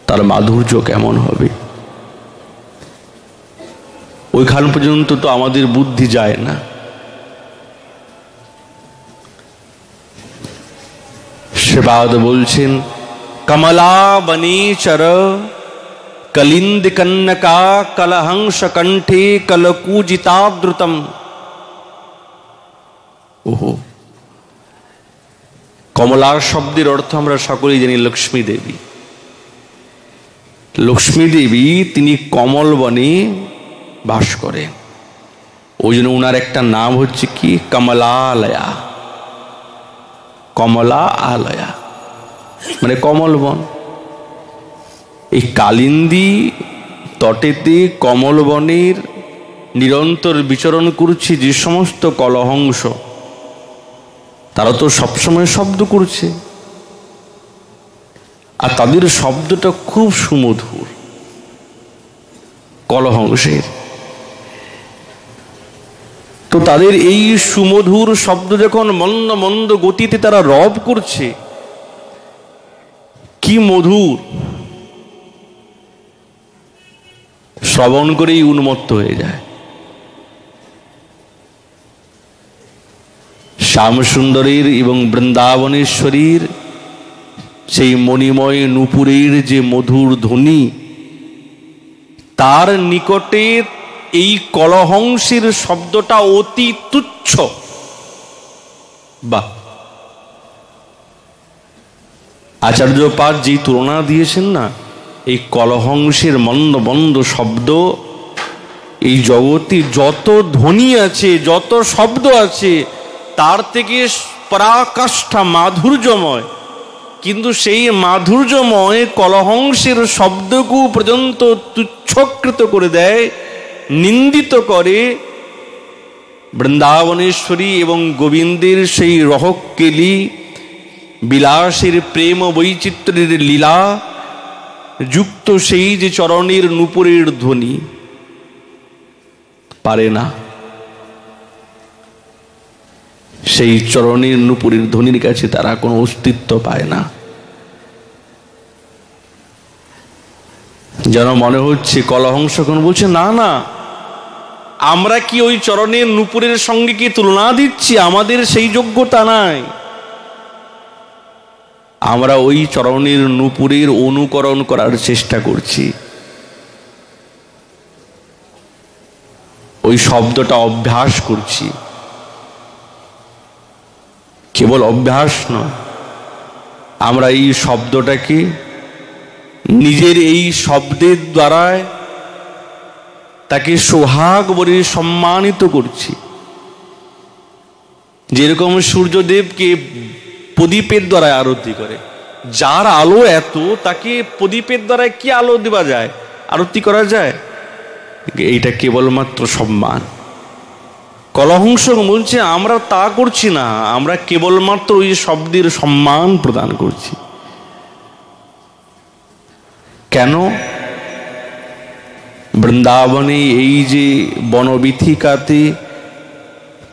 তার মাধুর্য কেমন হবে? ওইখান পর্যন্ত তো আমাদের বুদ্ধি যায় না। শ্রীপাদ বলছেন কমলা বনে চর कलिंद कन्नका कलहंस कंठे कलकूजिताद्रुतम। ओहो, কমলা শব্দের অর্থ আমরা সকলেই জানি লক্ষ্মী দেবী। লক্ষ্মী দেবী তিনি কমল বনে বাস করেন, ওই জন্য ওনার একটা নাম হচ্ছে কি কমলালয়া। কমলা আলয়া মানে কমল বন। এই কালিন্দী তটেতে কমল বনের নিরন্তর বিচরণ করছে যে সমস্ত কলহংস, তারা তো সবসময় শব্দ করছে, আর তাদের শব্দটা খুব সুমধুর কলহংসের। তো তাদের এই সুমধুর শব্দ যখন মন্দ মন্দ গতিতে তারা রব করছে, কি মধুর, শ্রবণ করেই উন্মত্ত হয়ে যায়। শ্যামসুন্দরীর এবং বৃন্দাবনেশ্বরীর সেই মণিময় নূপুরের যে মধুর ধ্বনি, তার নিকটে এই কলহংসের শব্দটা অতি তুচ্ছ। বাহ, আচার্যপাদ যে তুলনা দিয়েছেন না, এই কলহংসের মন্দ মন্দ শব্দ, এই জগতে যত ধ্বনি আছে, যত শব্দ আছে, তার থেকে পরাকাষ্ঠা মাধুর্যময়। কিন্তু সেই মাধুর্যময় কলহংসের শব্দকু পর্যন্ত তুচ্ছকৃত করে দেয়, নিন্দিত করে বৃন্দাবনেশ্বরী এবং গোবিন্দের সেই রহক্কেলি বিলাসের প্রেম বৈচিত্র্যের লীলা যুক্ত সেই যে চরণের নূপুরের ধ্বনি পারে না। সেই চরণের নূপুরের ধ্বনির কাছে তারা কোনো অস্তিত্ব পায় না। যেন মনে হচ্ছে কলহংস কোন বলছে, না না, আমরা কি ওই চরণের নূপুরের সঙ্গে কি তুলনা দিচ্ছি? আমাদের সেই যোগ্যতা নাই। আমরা ওই চরণের নূপুরের অনুকরণ করার চেষ্টা করছি, ওই শব্দটা অভ্যাস করছি। কেবল অভ্যাস নয়, আমরা এই শব্দটাকে নিজের এই শব্দের দ্বারায় তাকে সোহাগ বলে সম্মানিত করছি। যেরকম সূর্যদেবকে প্রদীপের দ্বারা আরতি করে, যার আলো এত, তাকে প্রদীপের দ্বারা কি আলো দেওয়া যায়, আরতি করা যায়? এইটা কেবলমাত্র সম্মান। কলহংস বলছে আমরা তা করছি না, আমরা কেবলমাত্র ওই শব্দের সম্মান প্রদান করছি। কেন? বৃন্দাবনে এই যে বনবিথিকাতে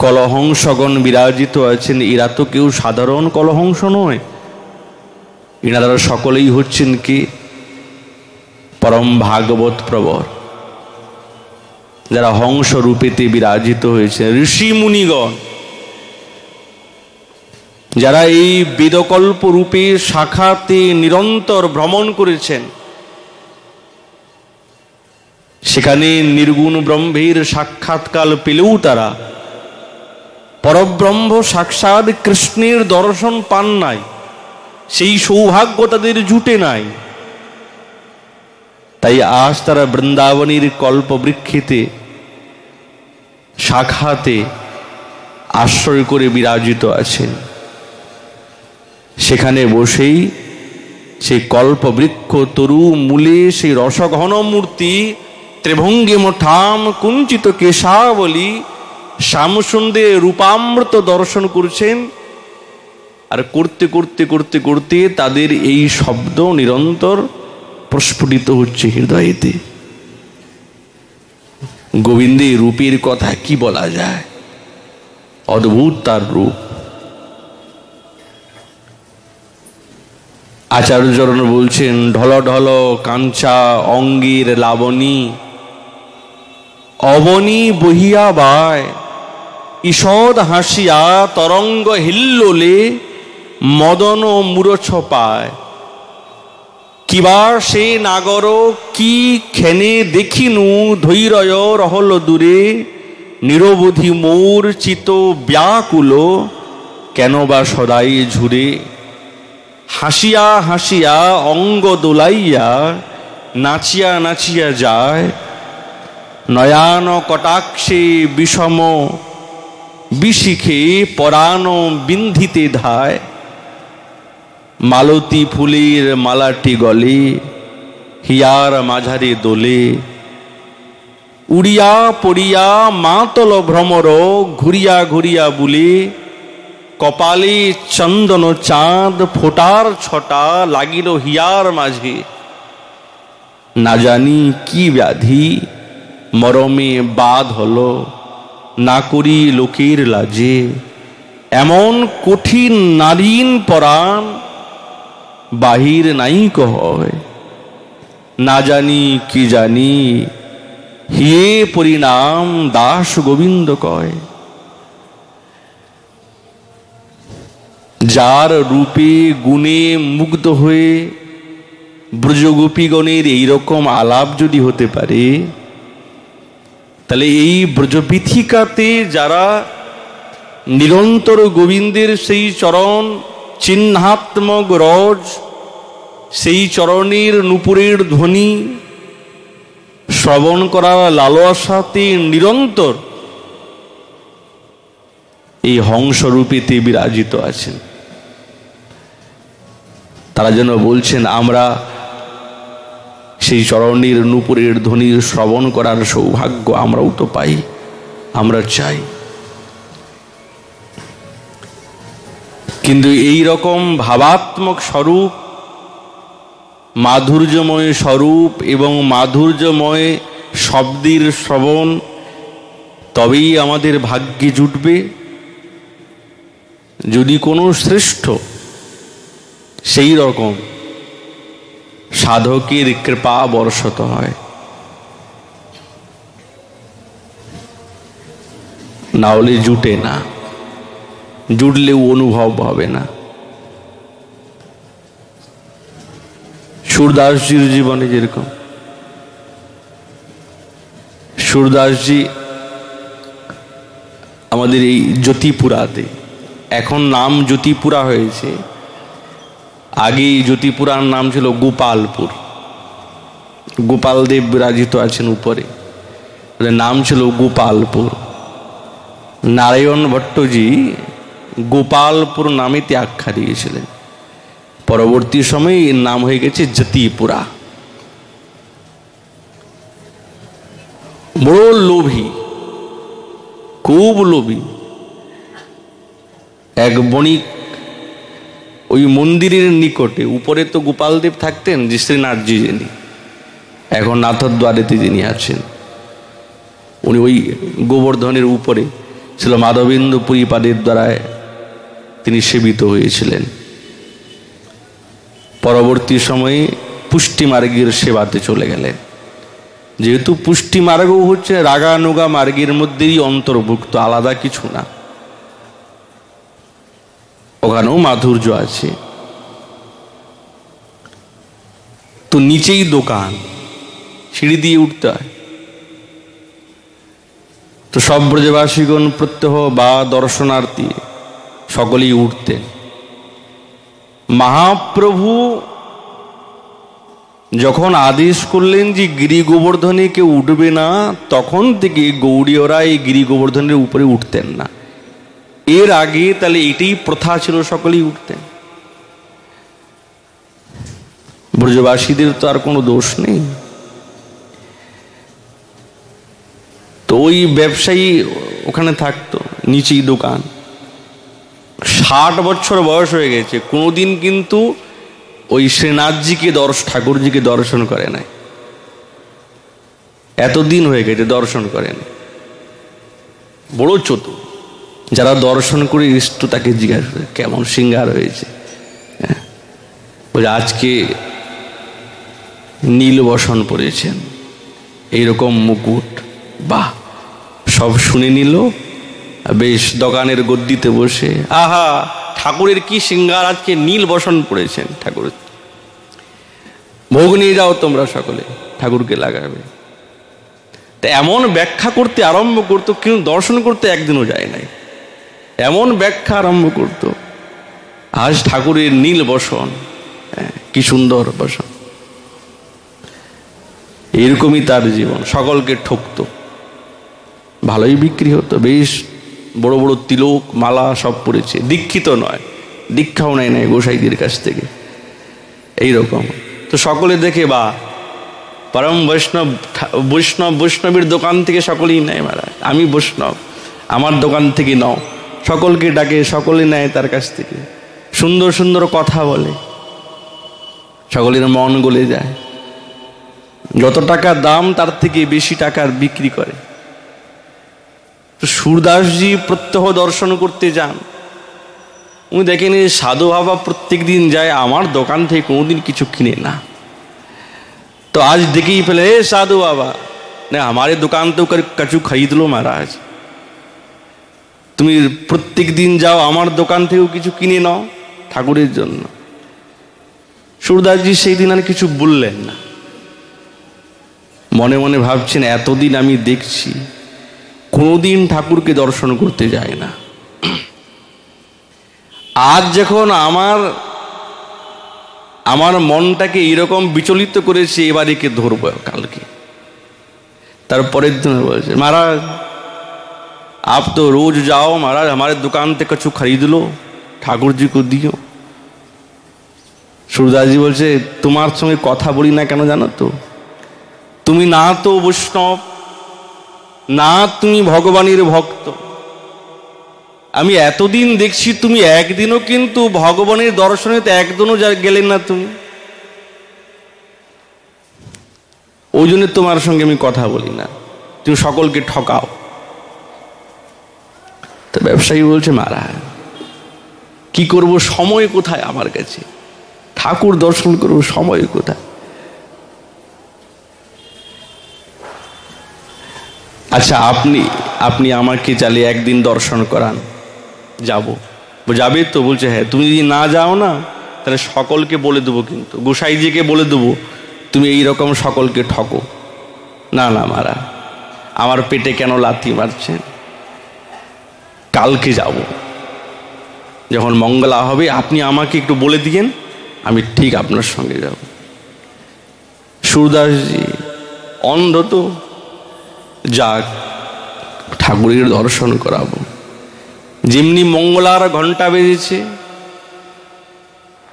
কলহংসগণ বিরাজিত আছেন, এরা তো কেউ সাধারণ কলহংস নয়। এনারা সকলেই হচ্ছেন কি পরম ভাগবত প্রবর, যারা হংস রূপেতে বিরাজিত হয়েছে, ঋষি মুনিগণ, যারা এই বেদকল্প রূপে শাখাতে নিরন্তর ভ্রমণ করেছেন। সেখানে নির্গুণ ব্রহ্মের সাক্ষাৎকাল পেলেও তারা পরব্রহ্ম সাক্ষাৎ কৃষ্ণের দর্শন পান নাই, সেই সৌভাগ্য তাদের জুটে নাই। তাই আজ তারা বৃন্দাবনের কল্পবৃক্ষেতে শাখাতে আশ্রয় করে বিরাজিত আছেন। সেখানে বসেই সেই কল্পবৃক্ষ তরু মূলে সেই রসঘন মূর্তি ত্রিভঙ্গিম ঠাম কুঞ্চিত কেশাবলী শ্যামসুন্দে রূপামৃত দর্শন করছেন। আর করতে করতে করতে করতে তাদের এই শব্দ নিরন্তর প্রস্ফুটিত হচ্ছে হৃদয়েতে। গোবিন্দের রূপের কথা কি বলা যায়, অদ্ভুত তার রূপ। আচার্যরণ বলছেন, ঢল ঢল কাঞ্চা অঙ্গের লাবণী, অবনী বহিয়া বায়, ঈষদ হাসিয়া তরঙ্গ হিল্লোলে মদন মূরছ পায়। কিবা সে নাগর কি খেনে দেখিনু ধৈর্য রহল দূরে, নিরবধি মোর চিত ব্যাকুল কেন বা সদাই ঝুরে। হাসিয়া হাসিয়া অঙ্গ দোলাইয়া নাচিয়া নাচিয়া যায়, নয়ান কটাক্ষে বিষম বিশিখে পরাণ বিন্ধিতে ধায়। মালতী ফুলের মালাটি গলে হিয়ার মাঝারে দোলে, উড়িয়া পড়িয়া মাতল ভ্রমর ঘুরিয়া ঘুরিয়া বুলে। কপালে চন্দন চাঁদ ফোটার ছটা লাগিল হিয়ার মাঝে, না জানি কি ব্যাধি মরমে বাদ হলো, না করি লোকের লাজে। এমন কঠিন নারীন পরাণ বাহির নাই কয়, না জানি কি জানি হিয়ে পরিণাম দাস গোবিন্দ কয়। যার রূপে গুণে মুগ্ধ হয়ে ব্রজগোপীগণের এইরকম আলাপ যদি হতে পারে, তাহলে এই ব্রজপীঠিকাতে যারা নিরন্তর গোবিন্দের সেই চরণ চিহ্নাত্মক রজ, সেই চরণের নূপুরের ধ্বনি শ্রবণ করার লালসাতে নিরন্তর এই হংসরূপেতে বিরাজিত আছেন, তারা যেন বলছেন আমরা সেই চরণের নূপুরের ধ্বনির শ্রবণ করার সৌভাগ্য আমরাও তো পাই, আমরা চাই। কিন্তু এই রকম ভাবাত্মক স্বরূপ, মাধুর্যময় স্বরূপ এবং মাধুর্যময় শব্দের শ্রবণ তবেই আমাদের ভাগ্যে জুটবে যদি কোনো শ্রেষ্ঠ সেই রকম সাধকের কৃপা বর্ষত হয়। না হলে জুটে না, জুটলেও অনুভব হবে না। সুরদাসজির জীবনে যেরকম, সুরদাসজি আমাদের এই জ্যোতিপুরাতে, এখন নাম জ্যোতিপুরা হয়েছে, আগে এই জ্যোতিপুরার নাম ছিল গোপালপুর। গোপালদেব বিরাজিত আছেন উপরে, নাম ছিল গোপালপুর। নারায়ণ ভট্টজি গোপালপুর নামেতে আখ্যা দিয়েছিলেন, পরবর্তী সময়ে এর নাম হয়ে গেছে জ্যোতিপুরা। বড় লোভী, খুব লোভী এক বণিক ওই মন্দিরের নিকটে, উপরে তো গোপালদেব থাকতেন, যে শ্রীনাথজি যিনি এখন নাথদ্বারেতে যিনি আছেন, উনি ওই গোবর্ধনের উপরে ছিল, মাধবেন্দ্র পুরীপাদের দ্বারা তিনি সেবিত হয়েছিলেন। পরবর্তী সময়ে পুষ্টিমার্গের সেবাতে চলে গেলেন, যেহেতু পুষ্টিমার্গও হচ্ছে রাগানুগা মার্গের মধ্যেই অন্তর্ভুক্ত, আলাদা কিছু না, ওখানেও মাধুর্য আছে। তো নিচেই দোকান, সিঁড়ি দিয়ে উঠতে হয়। তো সব ব্রজবাসীগণ প্রত্যহ বা দর্শনার্থী সকলেই উঠতেন। মহাপ্রভু যখন আদেশ করলেন যে গিরি গোবর্ধনে কেউ উঠবে না, তখন থেকে গৌড়ীয়রা এই গিরি গোবর্ধনের উপরে উঠতেন না। এর আগে তাহলে এটাই প্রথা ছিল, সকলেই উঠতেন। ব্রজবাসীদের তো আর কোনো দোষ নেই। তো ওই ব্যবসায়ী ওখানে থাকতো, নিচেই দোকান। 60 বছর বয়স হয়ে গেছে, কোনোদিন কিন্তু ওই শ্রীনাথজিকে ঠাকুরজিকে দর্শন করে নাই। এতদিন হয়ে গেছে দর্শন করেন। বড় চতুর, যারা দর্শন করে ইষ্ট তাকে জিজ্ঞাসা করে কেমন সিঙ্গার হয়েছে, বলে আজকে নীল বসন পরেছেন, এইরকম মুকুট, বাহ, সব শুনে নিল। বেশ দোকানের গদ্দিতে বসে, আহা ঠাকুরের কি সিঙ্গার, আজকে নীল বসন পড়েছেন ঠাকুর। ভোগ নিয়ে যাও তোমরা সকলে, ঠাকুরকে লাগাবে। তা এমন ব্যাখ্যা করতে আরম্ভ করতো, কিন্তু দর্শন করতে একদিনও যায় নাই। এমন ব্যাখ্যা আরম্ভ করত। আজ ঠাকুরের নীল বসন, কি সুন্দর বসন। এরকমই তার জীবন, সকলকে ঠকতো, ভালোই বিক্রি হতো, বেশ বড় বড় তিলক মালা সব পড়েছে, দীক্ষিত নয়, দীক্ষাও নেয় নাই গোসাইদের কাছ থেকে, এইরকম। তো সকলে দেখে বা পরম বৈষ্ণব, বৈষ্ণবীর দোকান থেকে সকলেই নেয়, মহারাজ আমি বৈষ্ণব, আমার দোকান থেকে নাও। সকলকে ডাকে, সকলে নেয় তার কাছ থেকে, সুন্দর সুন্দর কথা বলে, সকলের মন গলে যায়। যত টাকা দাম তার থেকে বেশি টাকার বিক্রি করে। তো সুরদাসজি প্রত্যহ দর্শন করতে যান, উনি দেখেন সাধু বাবা প্রত্যেক দিন যায়, আমার দোকান থেকে কোনোদিন কিছু কিনে না। तो आज दिख ही पहले साधु बाबा ने हमारे दुकान तो कछु खरीद लो महाराज, তুমি প্রত্যেক দিন যাও আমার দোকান থেকেও কিছু কিনে নাও ঠাকুরের জন্য। সুরদাসজি সেই দিন আর কিছু বললেন না, মনে মনে ভাবছেন এতদিন আমি দেখছি কোনোদিন ঠাকুরকে দর্শন করতে যায় না, আজ যখন আমার মনটাকে এরকম বিচলিত করেছে, এবার একে ধরব কালকে। তারপরের দিন বলছে, महाराज आप तो रोज जाओ महाराज, हमारे दुकान से कुछ खरीद लो, ठाकुर जी को दियो। সুরদাসজি বলছে, তোমার সঙ্গে কথা বলি না কেন জানো তো, তুমি না তো বৈষ্ণব, না তুমি ভগবানের ভক্ত। আমি এতদিন দেখছি তুমি একদিনও কিন্তু ভগবানের দর্শনে তো একদিনও গেলেন না তুমি, ওই জন্য তোমার সঙ্গে আমি কথা বলি না, তুমি সকলকে ঠকাও। তো ব্যবসায়ী বলছে, মহারাজ কি করব, সময় কোথায় আমার কাছে, ঠাকুর দর্শন করবো সময় কোথায়। আচ্ছা আপনি আমাকে চালিয়ে একদিন দর্শন করান, যাবো। যাবে তো? বলছে হ্যাঁ। তুমি যদি না যাও না তাহলে সকলকে বলে দেবো, কিন্তু গোসাইজিকে বলে দেবো তুমি এইরকম সকলকে ঠকো। না না মহারাজ, আমার পেটে কেন লাথি মারছেন, কালকে যাব, যখন মঙ্গলা হবে আপনি আমাকে একটু বলে দিয়েন, আমি ঠিক আপনার সঙ্গে যাব। সুরদাসজি অন্ধ তো, যাক ঠাকুরের দর্শন করাবো। যেমনি মঙ্গলার ঘন্টা বেজেছে,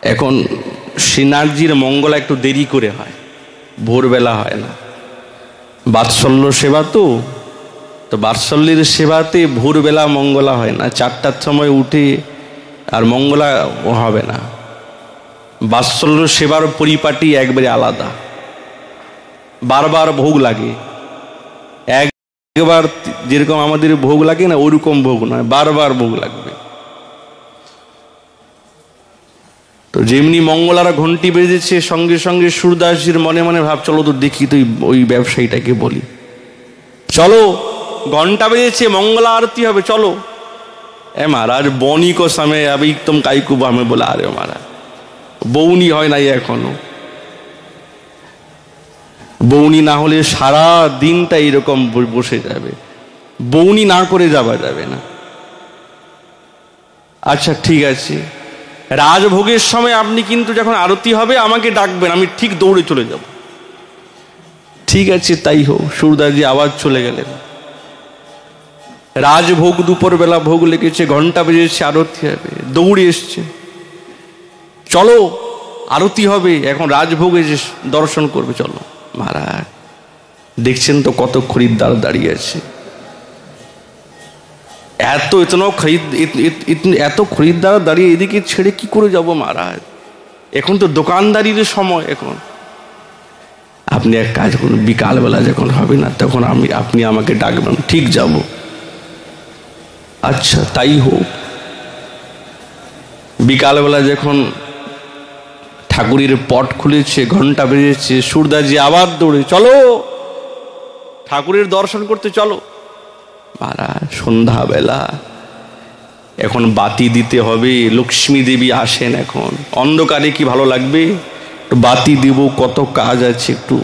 এখন শ্রীনাথজির মঙ্গলা একটু দেরি করে হয়, ভোরবেলা হয় না, বাৎসল্য সেবা তো বাৎসল্যের সেবাতে ভোরবেলা মঙ্গলা হয় না, 4টার সময় উঠে আর মঙ্গলা হবে না। বাৎসল্য সেবার পরিপাটি একবারে আলাদা, বারবার ভোগ লাগে, একবার যেরকম আমাদের ভোগ লাগে না ওরকম ভোগ নয়, বারবার ভোগ লাগবে। তো যেমনি মঙ্গলার ঘন্টি বেজেছে, সঙ্গে সঙ্গে সুরদাসজির মনে মনে ভাব, চলো তো দেখি তো ওই ব্যবসায়ীটাকে বলি, চলো ঘন্টা বেজেছে, মঙ্গলা আরতি হবে, চলো। এ মহারাজ বনি কো সময় अभी तुम काई को हमें बुला रहे हो महाराज, বৌনি হয় নাই এখনো, বৌনি না হলে সারা দিনটা এরকম বসে যাবে, বৌনি না করে যাওয়া যাবে না। আচ্ছা ঠিক আছে, রাজভোগের সময় আপনি কিন্তু যখন আরতি হবে আমাকে ডাকবেন, আমি ঠিক দৌড়ে চলে যাব। ঠিক আছে তাই হোক। সুরদাসজি আবার চলে গেলেন। রাজভোগ দুপুরবেলা ভোগ লেগেছে, ঘন্টা বেজেছে, আরতি হবে, দৌড়ে এসছে, চলো আরতি হবে, এখন রাজভোগে যে দর্শন করবে, চলো। মহারাজ দেখছেন তো কত খরিদ্দার দাঁড়িয়ে আছে, এত খরিদ্দার দাঁড়িয়ে, এদিকে ছেড়ে কি করে যাব মহারাজ, এখন তো দোকানদারির সময়। এখন আপনি এক কাজ করুন, বিকালবেলা যখন হবে না তখন আপনি আমাকে ডাকবেন, ঠিক যাব। আচ্ছা তাই হোক। বিকালবেলা যখন ঠাকুরের পট খুলেছে, ঘন্টা বেজেছে, সুরদাসজি আবার দৌড়ে, চলো ঠাকুরের দর্শন করতে চলো। মহারাজ সন্ধ্যাবেলা, এখন বাতি দিতে হবে, লক্ষ্মী দেবী আসেন, এখন অন্ধকারে কি ভালো লাগবে, বাতি দিব, কত কাজ আছে একটু,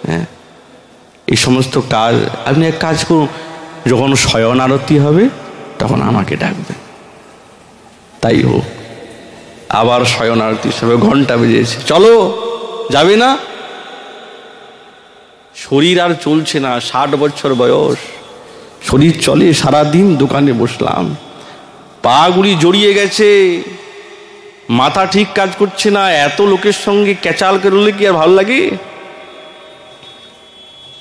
হ্যাঁ এই সমস্ত কাজ আপনি এক কাজ করুন, যখন শয়ন আরতি হবে তখন আমাকে ডাকবেন। তাই হোক, আবার শয়ন আরতি সবে ঘন্টা বেজেছে, চলো যাবে না? শরীর আর চলছে না, 60 বছর বয়স, শরীর চলে, সারাদিন দোকানে বসলাম, পা গুলি জড়িয়ে গেছে, মাথা ঠিক কাজ করছে না, এত লোকের সঙ্গে ক্যাচাল করলে কি আর ভালো লাগে?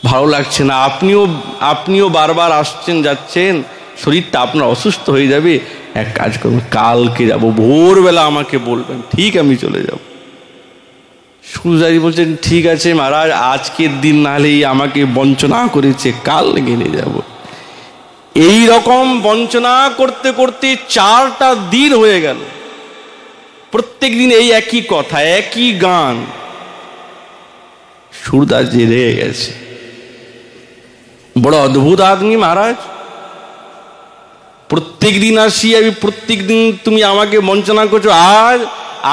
ভালো লাগছে না। আপনিও বারবার আসছেন যাচ্ছেন, শরীরটা আপনার অসুস্থ হয়ে যাবে। এক কাজ করবেন, কালকে যাব, ভোরবেলা আমাকে বলবেন, ঠিক আমি চলে যাব। সুজারি বলছেন, ঠিক আছে মহারাজ, আজকের দিন না হলেই আমাকে বঞ্চনা করেছে, কাল গেলে যাব। এই রকম বঞ্চনা করতে করতে 4টা দিন হয়ে গেল, প্রত্যেক দিন এই একই কথা, একই গান। সুরদাসজি রেগে গেছে, বড় অদ্ভুত আদমি মহারাজ, প্রত্যেক দিন আসি আমি, প্রত্যেক দিন তুমি আমাকে বঞ্চনা করছো। আজ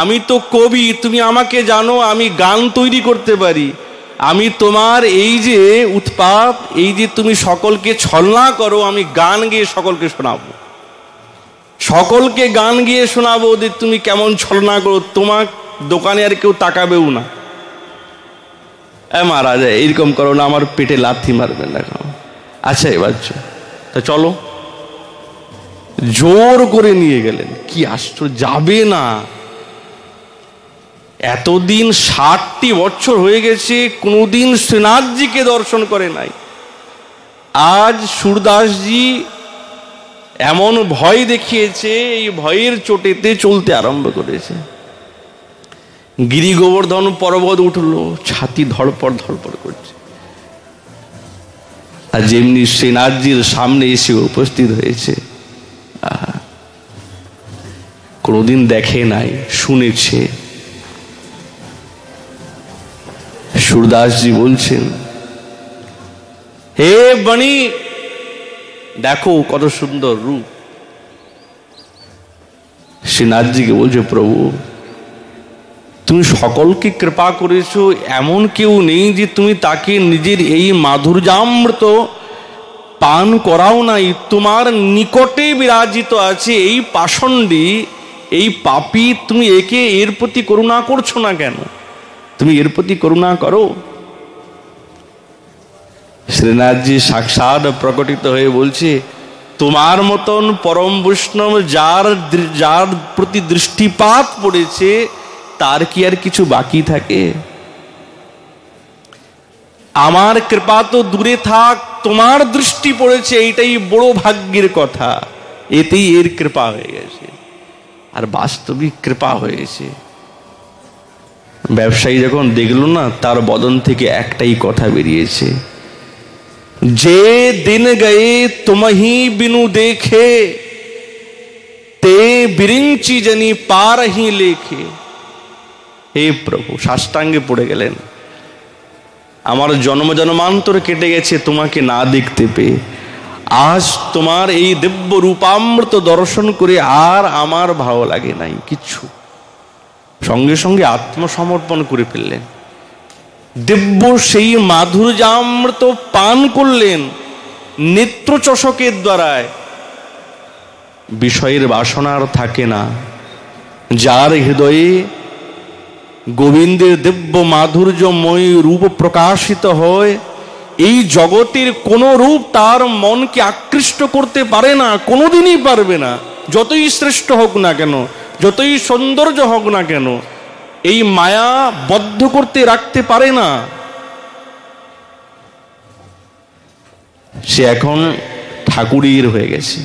আমি তো কবি, তুমি আমাকে জানো, আমি গান তৈরি করতে পারি। আমি তোমার এই যে উৎপাত, এই যে তুমি সকলকে ছলনা করো, আমি গান গেয়ে সকলকে শোনাবো, সকলকে গান গিয়ে শোনাবো যে তুমি কেমন ছলনা করো, তোমার দোকানে আর কেউ তাকাবেও না। মহারাজ এইরকম করো না, আমার পেটে লাথি মারবেন না। আচ্ছা এবার তা চলো, জোর করে নিয়ে গেলেন। কি আশ্চর্য, যাবে না। এতদিন 60টি বছর হয়ে গেছে, কোনোদিন শ্রীনাথজিকে দর্শন করে নাই। আজ সুরদাসজি এমন ভয় দেখিয়েছে, এই ভয়ের চোটেতে চলতে আরম্ভ করেছে। গিরি গোবর্ধন পর্বত উঠলো, ছাতি ধড়পড় ধড়পড় করছে। আর যেমনি শ্রীনাথজির সামনে এসে উপস্থিত হয়েছে, কোনোদিন দেখে নাই, শুনেছে। সুরদাসজি বলছেন, হে বণি, দেখো কত সুন্দর রূপ। শ্রীনাথজিকে বলছে, প্রভু তুমি সকলকে কৃপা করেছো, এমন কেউ নেই যে তুমি তাকে নিজের এই মাধুর্যামৃত পান করাও নাই। তোমার নিকটে বিরাজিত আছে এই পাষণ্ডী, এই পাপী, তুমি এর প্রতি করুণা করছো না কেন? তুমি এর প্রতি করুণা করো। শ্রীনাথজি সাক্ষাৎ প্রকটিত হয়ে বলছে, তোমার মতন পরম বৈষ্ণব যার প্রতি দৃষ্টিপাত পড়েছে, তার কি আর কিছু বাকি থাকে? আমার কৃপা তো দূরে থাক, তোমার দৃষ্টি পড়েছে, এইটাই বড় ভাগ্যের কথা। এতেই এর কৃপা হয়ে গেছে, আর বাস্তবিক কৃপা হয়েছে। ব্যবসায়ী যখন দেখল না, তার বদন থেকে একটাই কথা বেরিয়েছে, যে দিন গয়ে তুমহি বিনু দেখে, তে বিরিঞ্চি জানি পারহি লেখে। হে প্রভু, সাষ্টাঙ্গে পড়ে গেলেন, আমার জন্ম জন্মান্তর কেটে গেছে তোমাকে না দেখতে পেয়ে। আজ তোমার এই দিব্য রূপামৃত দর্শন করে আর আমার ভালো লাগে নাই কিচ্ছু। সঙ্গে সঙ্গে আত্মসমর্পণ করে ফেললেন, দিব্য সেই মাধুর্যামৃত পান করলেন নেত্র চষকের দ্বারায়। বিষয়ের বাসনার থাকে না, যার হৃদয়ে গোবিন্দের দিব্য মাধুর্যময় রূপ প্রকাশিত হয়, এই জগতের কোন রূপ তার মনকে আকৃষ্ট করতে পারে না, কোনোদিনই পারবে না। যতই শ্রেষ্ঠ হোক না কেন, যতই সৌন্দর্য হোক না কেন, এই মায়া বদ্ধ করতে রাখতে পারে না। সে এখন ঠাকুরের হয়ে গেছে।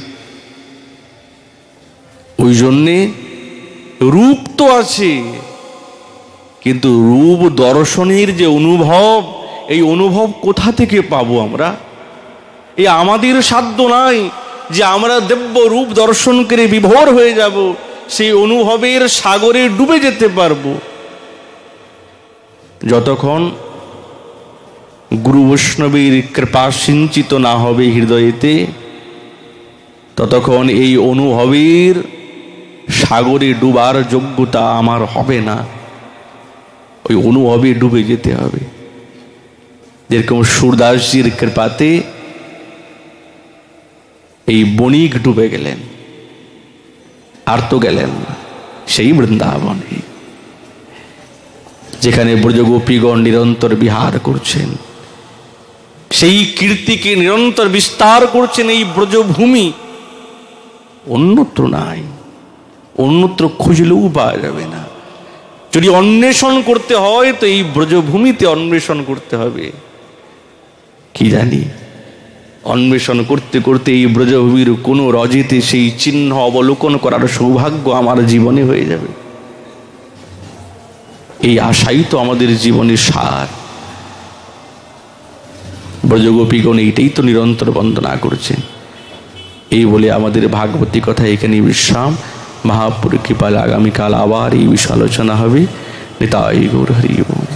ওই জন্যে রূপ তো আছে, কিন্তু রূপ দর্শনের যে অনুভব, এই অনুভব কোথা থেকে পাবো আমরা? এই আমাদের সাধ্য নাই যে আমরা দিব্য রূপ দর্শন করে বিভোর হয়ে যাব, সেই অনুভবের সাগরে ডুবে যেতে পারবো। যতক্ষণ গুরু বৈষ্ণবের কৃপা সিঞ্চিত না হবে হৃদয়েতে, ততক্ষণ এই অনুভবের সাগরে ডুবার যোগ্যতা আমার হবে না। ওই অনুভবে ডুবে যেতে হবে। যেরকম সুরদাসজির কৃপাতে এই বণিক ডুবে গেলেন, আর তো গেলেন না, সেই বৃন্দাবনে যেখানে ব্রজগোপীগণ নিরন্তর বিহার করছেন, সেই কীর্তিকে নিরন্তর বিস্তার করছেন এই ব্রজভূমি, অন্যত্র নাই, অন্যত্র খুঁজলেও পাওয়া যাবে না। যদি অন্বেষণ করতে হয় তো এই ব্রজভূমিতে অন্বেষণ করতে হবে। কি জানি অন্বেষণ করতে করতে এই ব্রজভূমির কোনো রজেতে সেই চিহ্ন অবলোকন করার সৌভাগ্য আমার জীবনে হয়ে যাবে, এই আশাই তো আমাদের জীবনের সার। ব্রজগোপীগণ এইটাই তো নিরন্তর বন্দনা করছেন। এই বলে আমাদের ভাগবতী কথা এখানে বিশ্রাম। মহাপুর কৃপায় আগামীকাল আবার এই বিষয়ে আলোচনা হবে। নিতাই গৌর হরি বল।